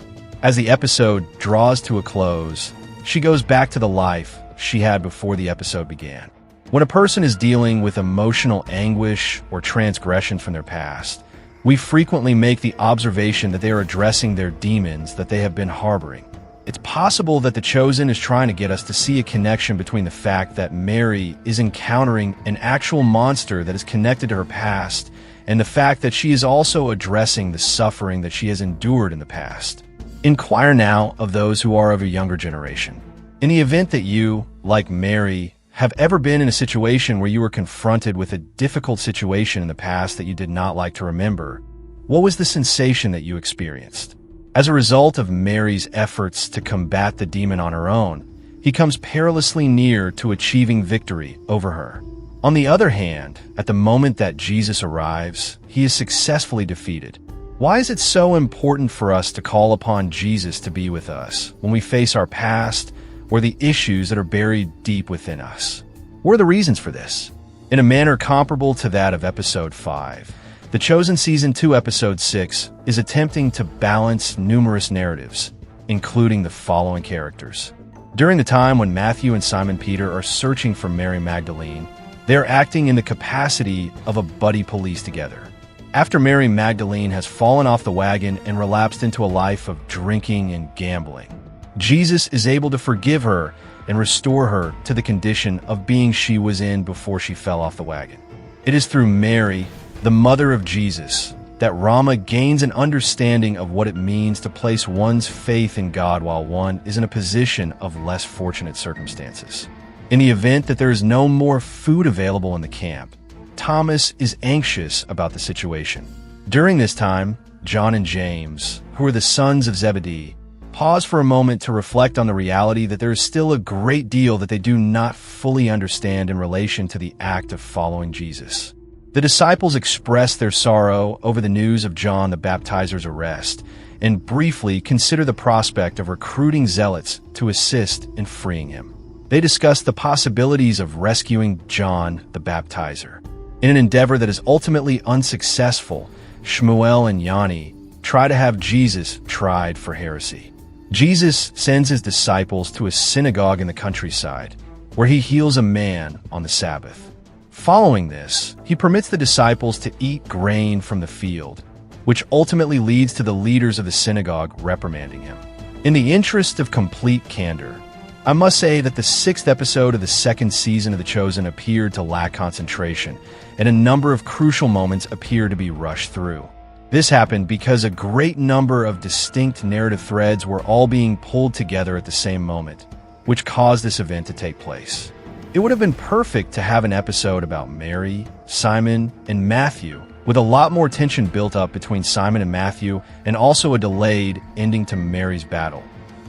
As the episode draws to a close, she goes back to the life she had before the episode began. When a person is dealing with emotional anguish or transgression from their past, we frequently make the observation that they are addressing their demons that they have been harboring. It's possible that The Chosen is trying to get us to see a connection between the fact that Mary is encountering an actual monster that is connected to her past and the fact that she is also addressing the suffering that she has endured in the past. Inquire now of those who are of a younger generation. In the event that you, like Mary, have ever been in a situation where you were confronted with a difficult situation in the past that you did not like to remember, what was the sensation that you experienced? As a result of Mary's efforts to combat the demon on her own, he comes perilously near to achieving victory over her. On the other hand, at the moment that Jesus arrives, he is successfully defeated. Why is it so important for us to call upon Jesus to be with us when we face our past or the issues that are buried deep within us? What are the reasons for this? In a manner comparable to that of episode 5, The Chosen Season 2 Episode 6 is attempting to balance numerous narratives, including the following characters. During the time when Matthew and Simon Peter are searching for Mary Magdalene, they are acting in the capacity of a buddy police together. After Mary Magdalene has fallen off the wagon and relapsed into a life of drinking and gambling, Jesus is able to forgive her and restore her to the condition of being she was in before she fell off the wagon. It is through Mary, the mother of Jesus, that Rama gains an understanding of what it means to place one's faith in God while one is in a position of less fortunate circumstances. In the event that there is no more food available in the camp, Thomas is anxious about the situation. During this time, John and James, who are the sons of Zebedee, pause for a moment to reflect on the reality that there is still a great deal that they do not fully understand in relation to the act of following Jesus. The disciples express their sorrow over the news of John the Baptizer's arrest and briefly consider the prospect of recruiting zealots to assist in freeing him. They discuss the possibilities of rescuing John the Baptizer. In an endeavor that is ultimately unsuccessful, Shmuel and Yanni try to have Jesus tried for heresy. Jesus sends his disciples to a synagogue in the countryside, where he heals a man on the Sabbath. Following this, he permits the disciples to eat grain from the field, which ultimately leads to the leaders of the synagogue reprimanding him. In the interest of complete candor, I must say that the 6th episode of the 2nd season of The Chosen appeared to lack concentration, and a number of crucial moments appear to be rushed through. This happened because a great number of distinct narrative threads were all being pulled together at the same moment, which caused this event to take place. It would have been perfect to have an episode about Mary, Simon, and Matthew, with a lot more tension built up between Simon and Matthew, and also a delayed ending to Mary's battle,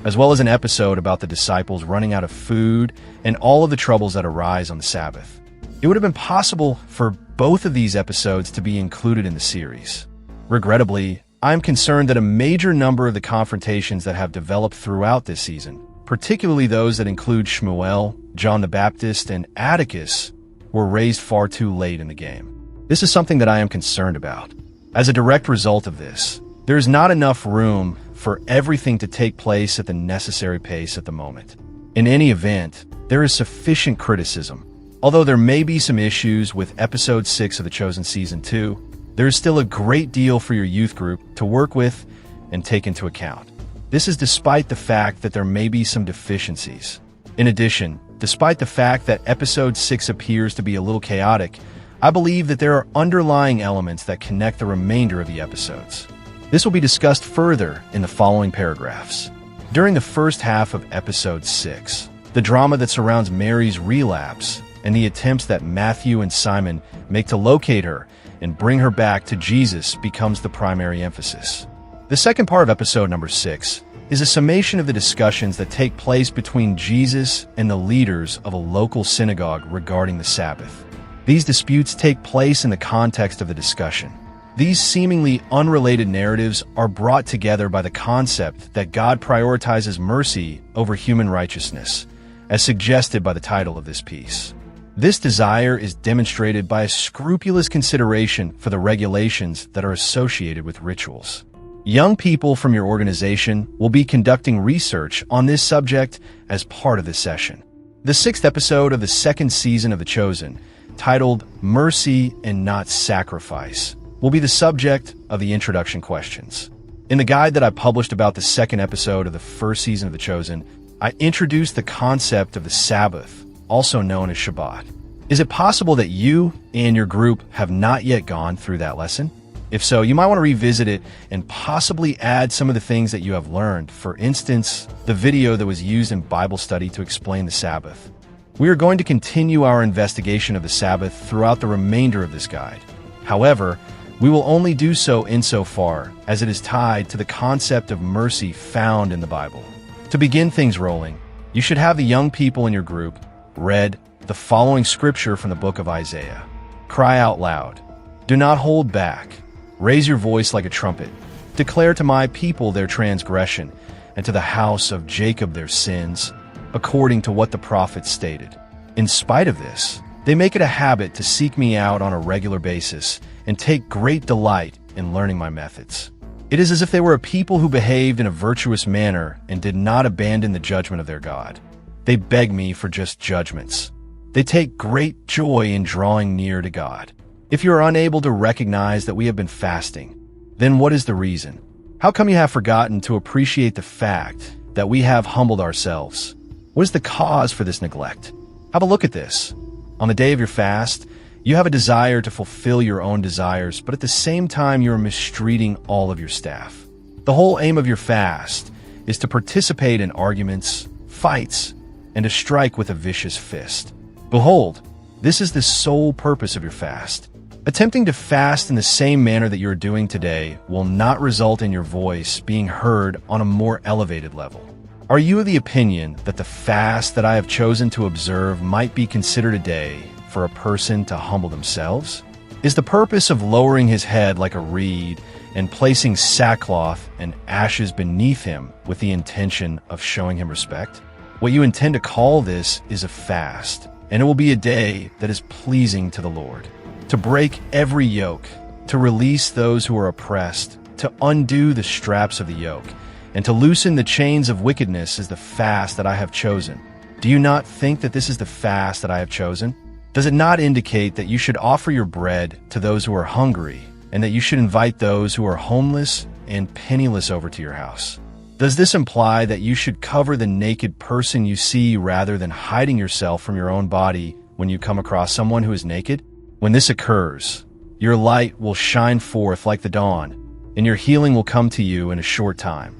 as well as an episode about the disciples running out of food and all of the troubles that arise on the Sabbath. It would have been possible for both of these episodes to be included in the series. Regrettably, I'm concerned that a major number of the confrontations that have developed throughout this season, particularly those that include Shmuel, John the Baptist, and Atticus, were raised far too late in the game. This is something that I am concerned about. As a direct result of this, there is not enough room for everything to take place at the necessary pace at the moment. In any event, there is sufficient criticism. Although there may be some issues with Episode 6 of The Chosen Season 2, there is still a great deal for your youth group to work with and take into account. This is despite the fact that there may be some deficiencies. In addition, despite the fact that Episode 6 appears to be a little chaotic, I believe that there are underlying elements that connect the remainder of the episodes. This will be discussed further in the following paragraphs. During the first half of Episode 6, the drama that surrounds Mary's relapse and the attempts that Matthew and Simon make to locate her and bring her back to Jesus becomes the primary emphasis. The second part of episode number 6 is a summation of the discussions that take place between Jesus and the leaders of a local synagogue regarding the Sabbath. These disputes take place in the context of the discussion. These seemingly unrelated narratives are brought together by the concept that God prioritizes mercy over human righteousness, as suggested by the title of this piece. This desire is demonstrated by a scrupulous consideration for the regulations that are associated with rituals. Young people from your organization will be conducting research on this subject as part of this session. The 6th episode of the 2nd season of The Chosen, titled Mercy and Not Sacrifice, will be the subject of the introduction questions. In the guide that I published about the 2nd episode of the 1st season of The Chosen, I introduced the concept of the Sabbath, also known as Shabbat. Is it possible that you and your group have not yet gone through that lesson? If so, you might want to revisit it and possibly add some of the things that you have learned. For instance, the video that was used in Bible study to explain the Sabbath. We are going to continue our investigation of the Sabbath throughout the remainder of this guide. However, we will only do so insofar as it is tied to the concept of mercy found in the Bible. To begin things rolling, you should have the young people in your group read the following scripture from the book of Isaiah. Cry out loud. Do not hold back. Raise your voice like a trumpet. Declare to my people their transgression, and to the house of Jacob their sins, according to what the prophets stated. In spite of this, they make it a habit to seek me out on a regular basis and take great delight in learning my methods. It is as if they were a people who behaved in a virtuous manner and did not abandon the judgment of their God. They beg me for just judgments. They take great joy in drawing near to God. If you are unable to recognize that we have been fasting, then what is the reason? How come you have forgotten to appreciate the fact that we have humbled ourselves? What is the cause for this neglect? Have a look at this. On the day of your fast, you have a desire to fulfill your own desires, but at the same time you are mistreating all of your staff. The whole aim of your fast is to participate in arguments, fights, and to strike with a vicious fist. Behold, this is the sole purpose of your fast. Attempting to fast in the same manner that you are doing today will not result in your voice being heard on a more elevated level. Are you of the opinion that the fast that I have chosen to observe might be considered a day for a person to humble themselves? Is the purpose of lowering his head like a reed and placing sackcloth and ashes beneath him with the intention of showing him respect? What you intend to call this is a fast, and it will be a day that is pleasing to the Lord. To break every yoke, to release those who are oppressed, to undo the straps of the yoke, and to loosen the chains of wickedness is the fast that I have chosen. Do you not think that this is the fast that I have chosen? Does it not indicate that you should offer your bread to those who are hungry, and that you should invite those who are homeless and penniless over to your house? Does this imply that you should cover the naked person you see rather than hiding yourself from your own body when you come across someone who is naked? When this occurs, your light will shine forth like the dawn, and your healing will come to you in a short time.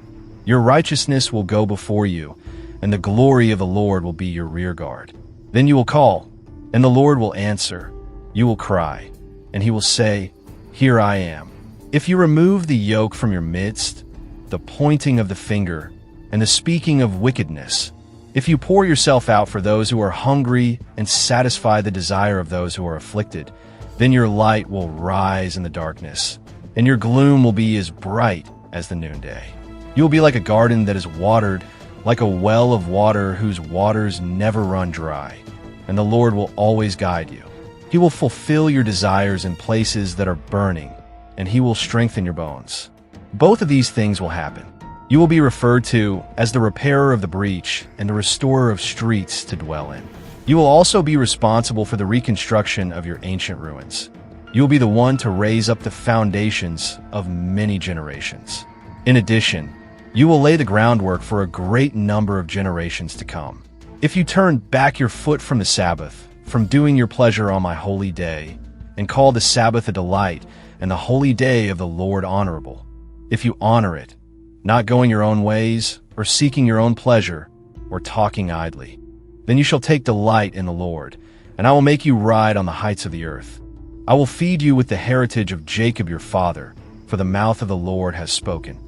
Your righteousness will go before you, and the glory of the Lord will be your rear guard. Then you will call, and the Lord will answer. You will cry, and he will say, Here I am. If you remove the yoke from your midst, the pointing of the finger, and the speaking of wickedness, if you pour yourself out for those who are hungry and satisfy the desire of those who are afflicted, then your light will rise in the darkness, and your gloom will be as bright as the noonday. You will be like a garden that is watered, like a well of water whose waters never run dry, and the Lord will always guide you. He will fulfill your desires in places that are burning, and he will strengthen your bones. Both of these things will happen. You will be referred to as the repairer of the breach and the restorer of streets to dwell in. You will also be responsible for the reconstruction of your ancient ruins. You will be the one to raise up the foundations of many generations. In addition, you will lay the groundwork for a great number of generations to come. If you turn back your foot from the Sabbath, from doing your pleasure on my holy day, and call the Sabbath a delight and the holy day of the Lord honorable, if you honor it, not going your own ways, or seeking your own pleasure, or talking idly, then you shall take delight in the Lord, and I will make you ride on the heights of the earth. I will feed you with the heritage of Jacob your father, for the mouth of the Lord has spoken.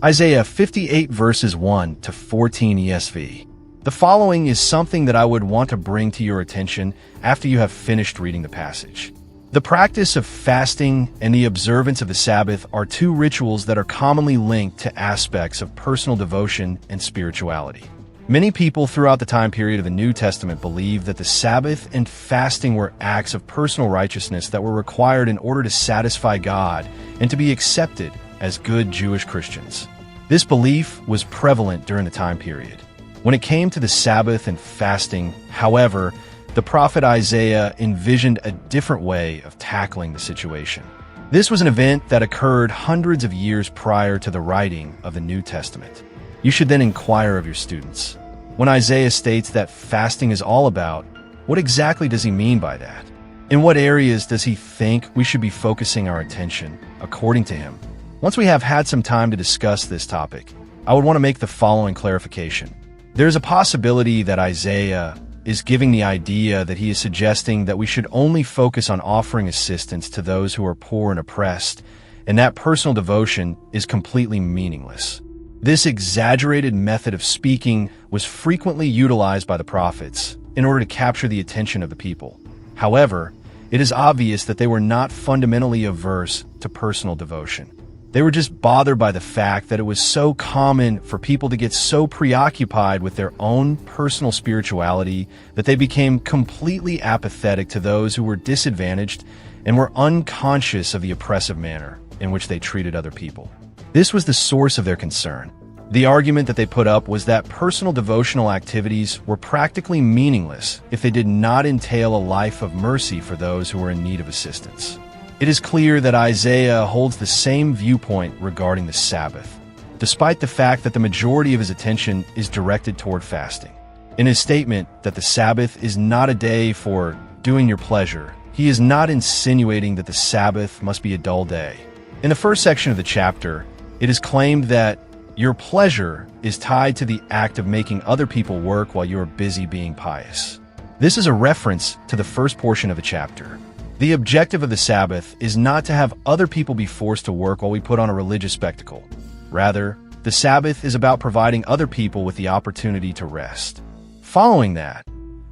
Isaiah 58 verses 1 to 14 ESV. The following is something that I would want to bring to your attention after you have finished reading the passage. The practice of fasting and the observance of the Sabbath are two rituals that are commonly linked to aspects of personal devotion and spirituality. Many people throughout the time period of the New Testament believed that the Sabbath and fasting were acts of personal righteousness that were required in order to satisfy God and to be accepted as good Jewish Christians. This belief was prevalent during the time period. When it came to the Sabbath and fasting, however, the prophet Isaiah envisioned a different way of tackling the situation. This was an event that occurred hundreds of years prior to the writing of the New Testament. You should then inquire of your students. When Isaiah states that fasting is all about, what exactly does he mean by that? In what areas does he think we should be focusing our attention, according to him? Once we have had some time to discuss this topic, I would want to make the following clarification. There is a possibility that Isaiah is giving the idea that he is suggesting that we should only focus on offering assistance to those who are poor and oppressed, and that personal devotion is completely meaningless. This exaggerated method of speaking was frequently utilized by the prophets in order to capture the attention of the people. However, it is obvious that they were not fundamentally averse to personal devotion. They were just bothered by the fact that it was so common for people to get so preoccupied with their own personal spirituality that they became completely apathetic to those who were disadvantaged and were unconscious of the oppressive manner in which they treated other people. This was the source of their concern. The argument that they put up was that personal devotional activities were practically meaningless if they did not entail a life of mercy for those who were in need of assistance. It is clear that Isaiah holds the same viewpoint regarding the Sabbath, despite the fact that the majority of his attention is directed toward fasting. In his statement that the Sabbath is not a day for doing your pleasure, he is not insinuating that the Sabbath must be a dull day. In the first section of the chapter, it is claimed that your pleasure is tied to the act of making other people work while you are busy being pious. This is a reference to the first portion of the chapter. The objective of the Sabbath is not to have other people be forced to work while we put on a religious spectacle. Rather, the Sabbath is about providing other people with the opportunity to rest. Following that,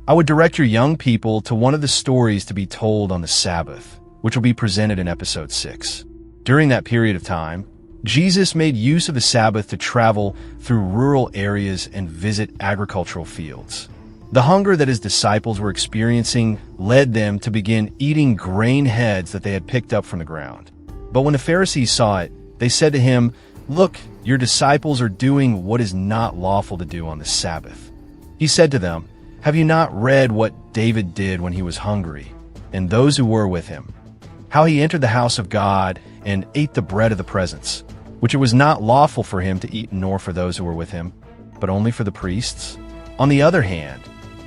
I would direct your young people to one of the stories to be told on the Sabbath, which will be presented in episode 6. During that period of time, Jesus made use of the Sabbath to travel through rural areas and visit agricultural fields. The hunger that his disciples were experiencing led them to begin eating grain heads that they had picked up from the ground. But when the Pharisees saw it, they said to him, "Look, your disciples are doing what is not lawful to do on the Sabbath." He said to them, "Have you not read what David did when he was hungry, and those who were with him? How he entered the house of God and ate the bread of the presence, which it was not lawful for him to eat nor for those who were with him, but only for the priests? On the other hand,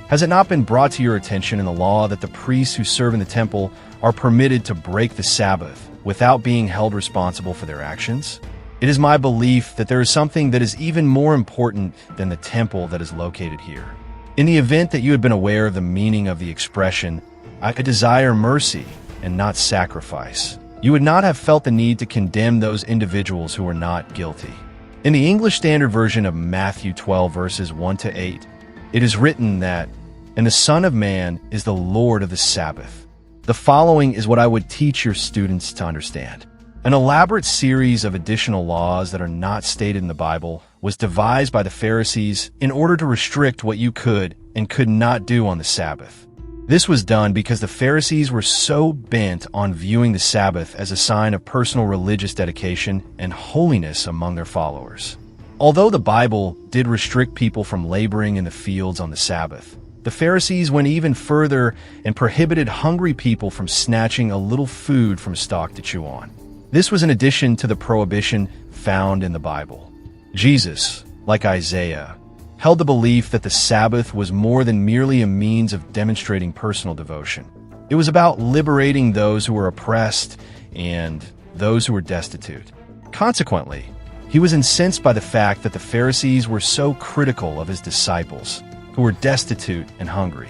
has it not been brought to your attention in the law that the priests who serve in the temple are permitted to break the Sabbath without being held responsible for their actions? It is my belief that there is something that is even more important than the temple that is located here. In the event that you had been aware of the meaning of the expression, I desire mercy and not sacrifice, you would not have felt the need to condemn those individuals who were not guilty. In the English Standard Version of Matthew 12, verses 1 to 8, it is written that, "And the Son of Man is the Lord of the Sabbath." The following is what I would teach your students to understand. An elaborate series of additional laws that are not stated in the Bible was devised by the Pharisees in order to restrict what you could and could not do on the Sabbath. This was done because the Pharisees were so bent on viewing the Sabbath as a sign of personal religious dedication and holiness among their followers. Although the Bible did restrict people from laboring in the fields on the Sabbath, the Pharisees went even further and prohibited hungry people from snatching a little food from a stalk to chew on. This was in addition to the prohibition found in the Bible. Jesus, like Isaiah, held the belief that the Sabbath was more than merely a means of demonstrating personal devotion. It was about liberating those who were oppressed and those who were destitute. Consequently, he was incensed by the fact that the Pharisees were so critical of his disciples, who were destitute and hungry.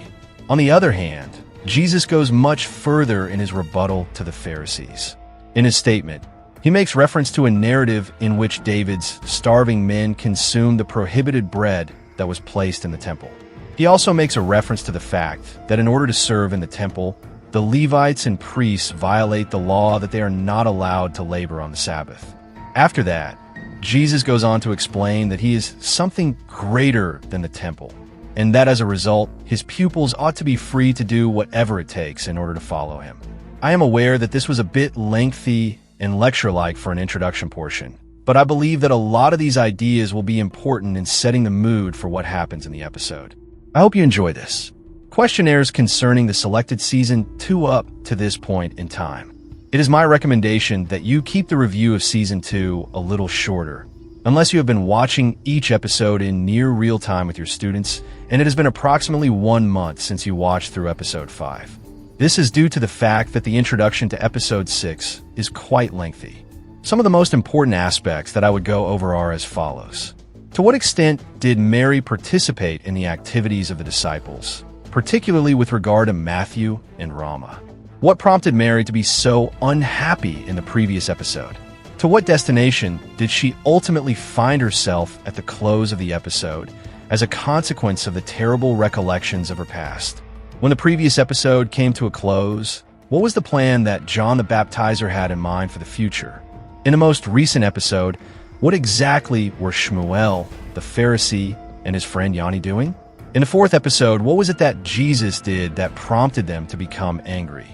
On the other hand, Jesus goes much further in his rebuttal to the Pharisees. In his statement, he makes reference to a narrative in which David's starving men consumed the prohibited bread that was placed in the temple. He also makes a reference to the fact that in order to serve in the temple, the Levites and priests violate the law that they are not allowed to labor on the Sabbath. After that, Jesus goes on to explain that he is something greater than the temple, and that as a result, his pupils ought to be free to do whatever it takes in order to follow him. I am aware that this was a bit lengthy and lecture-like for an introduction portion, but I believe that a lot of these ideas will be important in setting the mood for what happens in the episode. I hope you enjoy this. Questionnaires concerning the selected Season 2 up to this point in time. It is my recommendation that you keep the review of Season 2 a little shorter, unless you have been watching each episode in near real time with your students, and it has been approximately 1 month since you watched through Episode 5. This is due to the fact that the introduction to Episode 6 is quite lengthy. Some of the most important aspects that I would go over are as follows. To what extent did Mary participate in the activities of the disciples, particularly with regard to Matthew and Rama? What prompted Mary to be so unhappy in the previous episode? To what destination did she ultimately find herself at the close of the episode as a consequence of the terrible recollections of her past? When the previous episode came to a close, what was the plan that John the Baptizer had in mind for the future? In the most recent episode, what exactly were Shmuel, the Pharisee, and his friend Yanni doing? In the fourth episode, what was it that Jesus did that prompted them to become angry?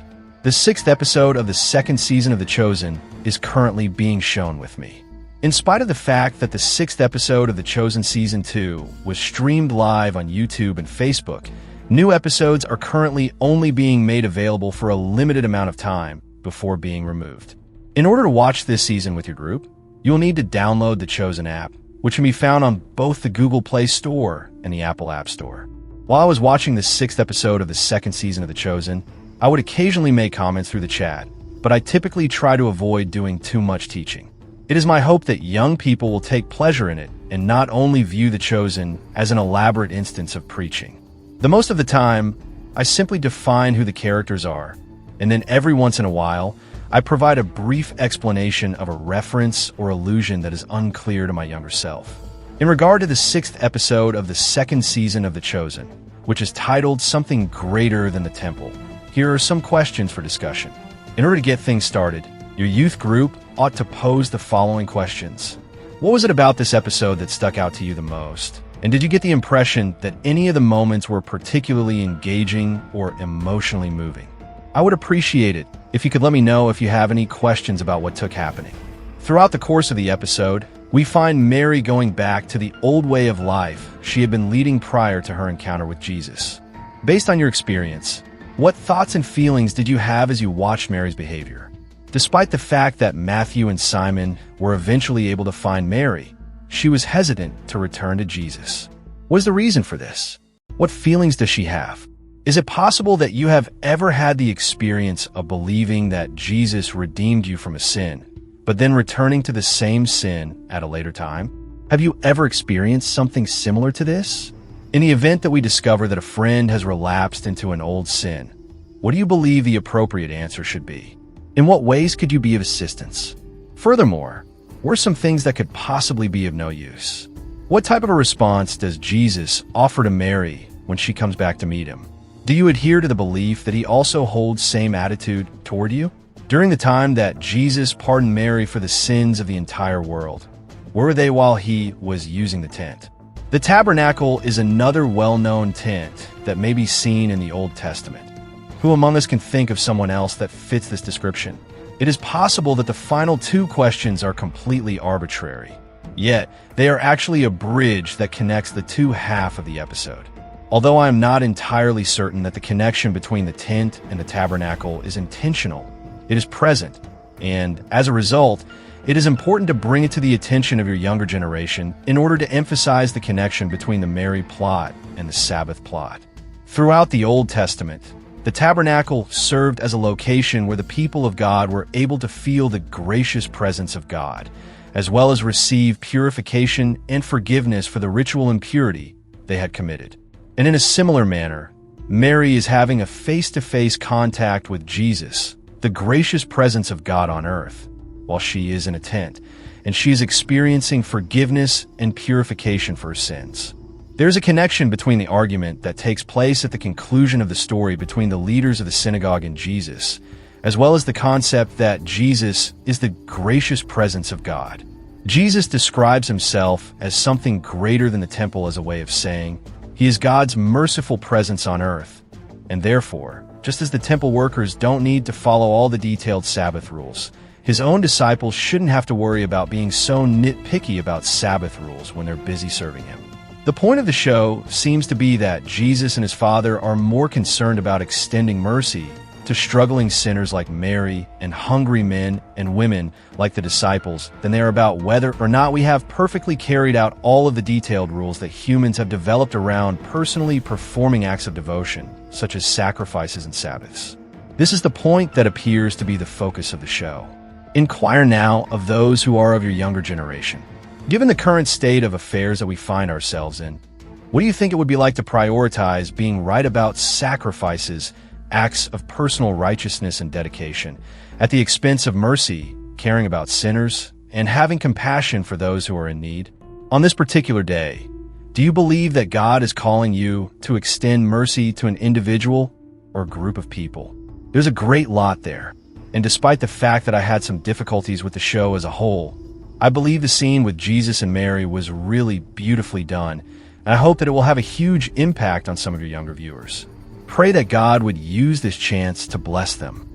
The sixth episode of the second season of The Chosen is currently being shown with me. In spite of the fact that the sixth episode of The Chosen Season 2 was streamed live on YouTube and Facebook, new episodes are currently only being made available for a limited amount of time before being removed. In order to watch this season with your group, you'll need to download the Chosen app, which can be found on both the Google Play Store and the Apple App Store. While I was watching the sixth episode of the second season of The Chosen, I would occasionally make comments through the chat, but I typically try to avoid doing too much teaching. It is my hope that young people will take pleasure in it and not only view The Chosen as an elaborate instance of preaching. The most of the time, I simply define who the characters are, and then every once in a while, I provide a brief explanation of a reference or allusion that is unclear to my younger self. In regard to the sixth episode of the second season of The Chosen, which is titled Something Greater Than the Temple, here are some questions for discussion. In order to get things started, your youth group ought to pose the following questions. What was it about this episode that stuck out to you the most? And did you get the impression that any of the moments were particularly engaging or emotionally moving? I would appreciate it if you could let me know if you have any questions about what took happening. Throughout the course of the episode, we find Mary going back to the old way of life she had been leading prior to her encounter with Jesus. Based on your experience, what thoughts and feelings did you have as you watched Mary's behavior? Despite the fact that Matthew and Simon were eventually able to find Mary, she was hesitant to return to Jesus. What is the reason for this? What feelings does she have? Is it possible that you have ever had the experience of believing that Jesus redeemed you from a sin, but then returning to the same sin at a later time? Have you ever experienced something similar to this? In the event that we discover that a friend has relapsed into an old sin, what do you believe the appropriate answer should be? In what ways could you be of assistance? Furthermore, what are some things that could possibly be of no use? What type of a response does Jesus offer to Mary when she comes back to meet him? Do you adhere to the belief that he also holds same attitude toward you? During the time that Jesus pardoned Mary for the sins of the entire world, where were they while he was using the tent? The tabernacle is another well-known tent that may be seen in the Old Testament. Who among us can think of someone else that fits this description? It is possible that the final two questions are completely arbitrary, yet they are actually a bridge that connects the two halves of the episode. Although I am not entirely certain that the connection between the tent and the tabernacle is intentional, it is present, and as a result, it is important to bring it to the attention of your younger generation in order to emphasize the connection between the Mary plot and the Sabbath plot. Throughout the Old Testament, the tabernacle served as a location where the people of God were able to feel the gracious presence of God, as well as receive purification and forgiveness for the ritual impurity they had committed. And in a similar manner, Mary is having a face-to-face contact with Jesus, the gracious presence of God on earth, while she is in a tent, and she is experiencing forgiveness and purification for her sins. There's a connection between the argument that takes place at the conclusion of the story between the leaders of the synagogue and Jesus, as well as the concept that Jesus is the gracious presence of God. Jesus describes himself as something greater than the temple as a way of saying he is God's merciful presence on earth, and therefore, just as the temple workers don't need to follow all the detailed Sabbath rules, his own disciples shouldn't have to worry about being so nitpicky about Sabbath rules when they're busy serving him. The point of the show seems to be that Jesus and his Father are more concerned about extending mercy to struggling sinners like Mary and hungry men and women like the disciples than they are about whether or not we have perfectly carried out all of the detailed rules that humans have developed around personally performing acts of devotion, such as sacrifices and Sabbaths. This is the point that appears to be the focus of the show. Inquire now of those who are of your younger generation. Given the current state of affairs that we find ourselves in, what do you think it would be like to prioritize being right about sacrifices, acts of personal righteousness and dedication, at the expense of mercy, caring about sinners, and having compassion for those who are in need? On this particular day, do you believe that God is calling you to extend mercy to an individual or group of people? There's a great lot there, and despite the fact that I had some difficulties with the show as a whole, I believe the scene with Jesus and Mary was really beautifully done, and I hope that it will have a huge impact on some of your younger viewers. Pray that God would use this chance to bless them.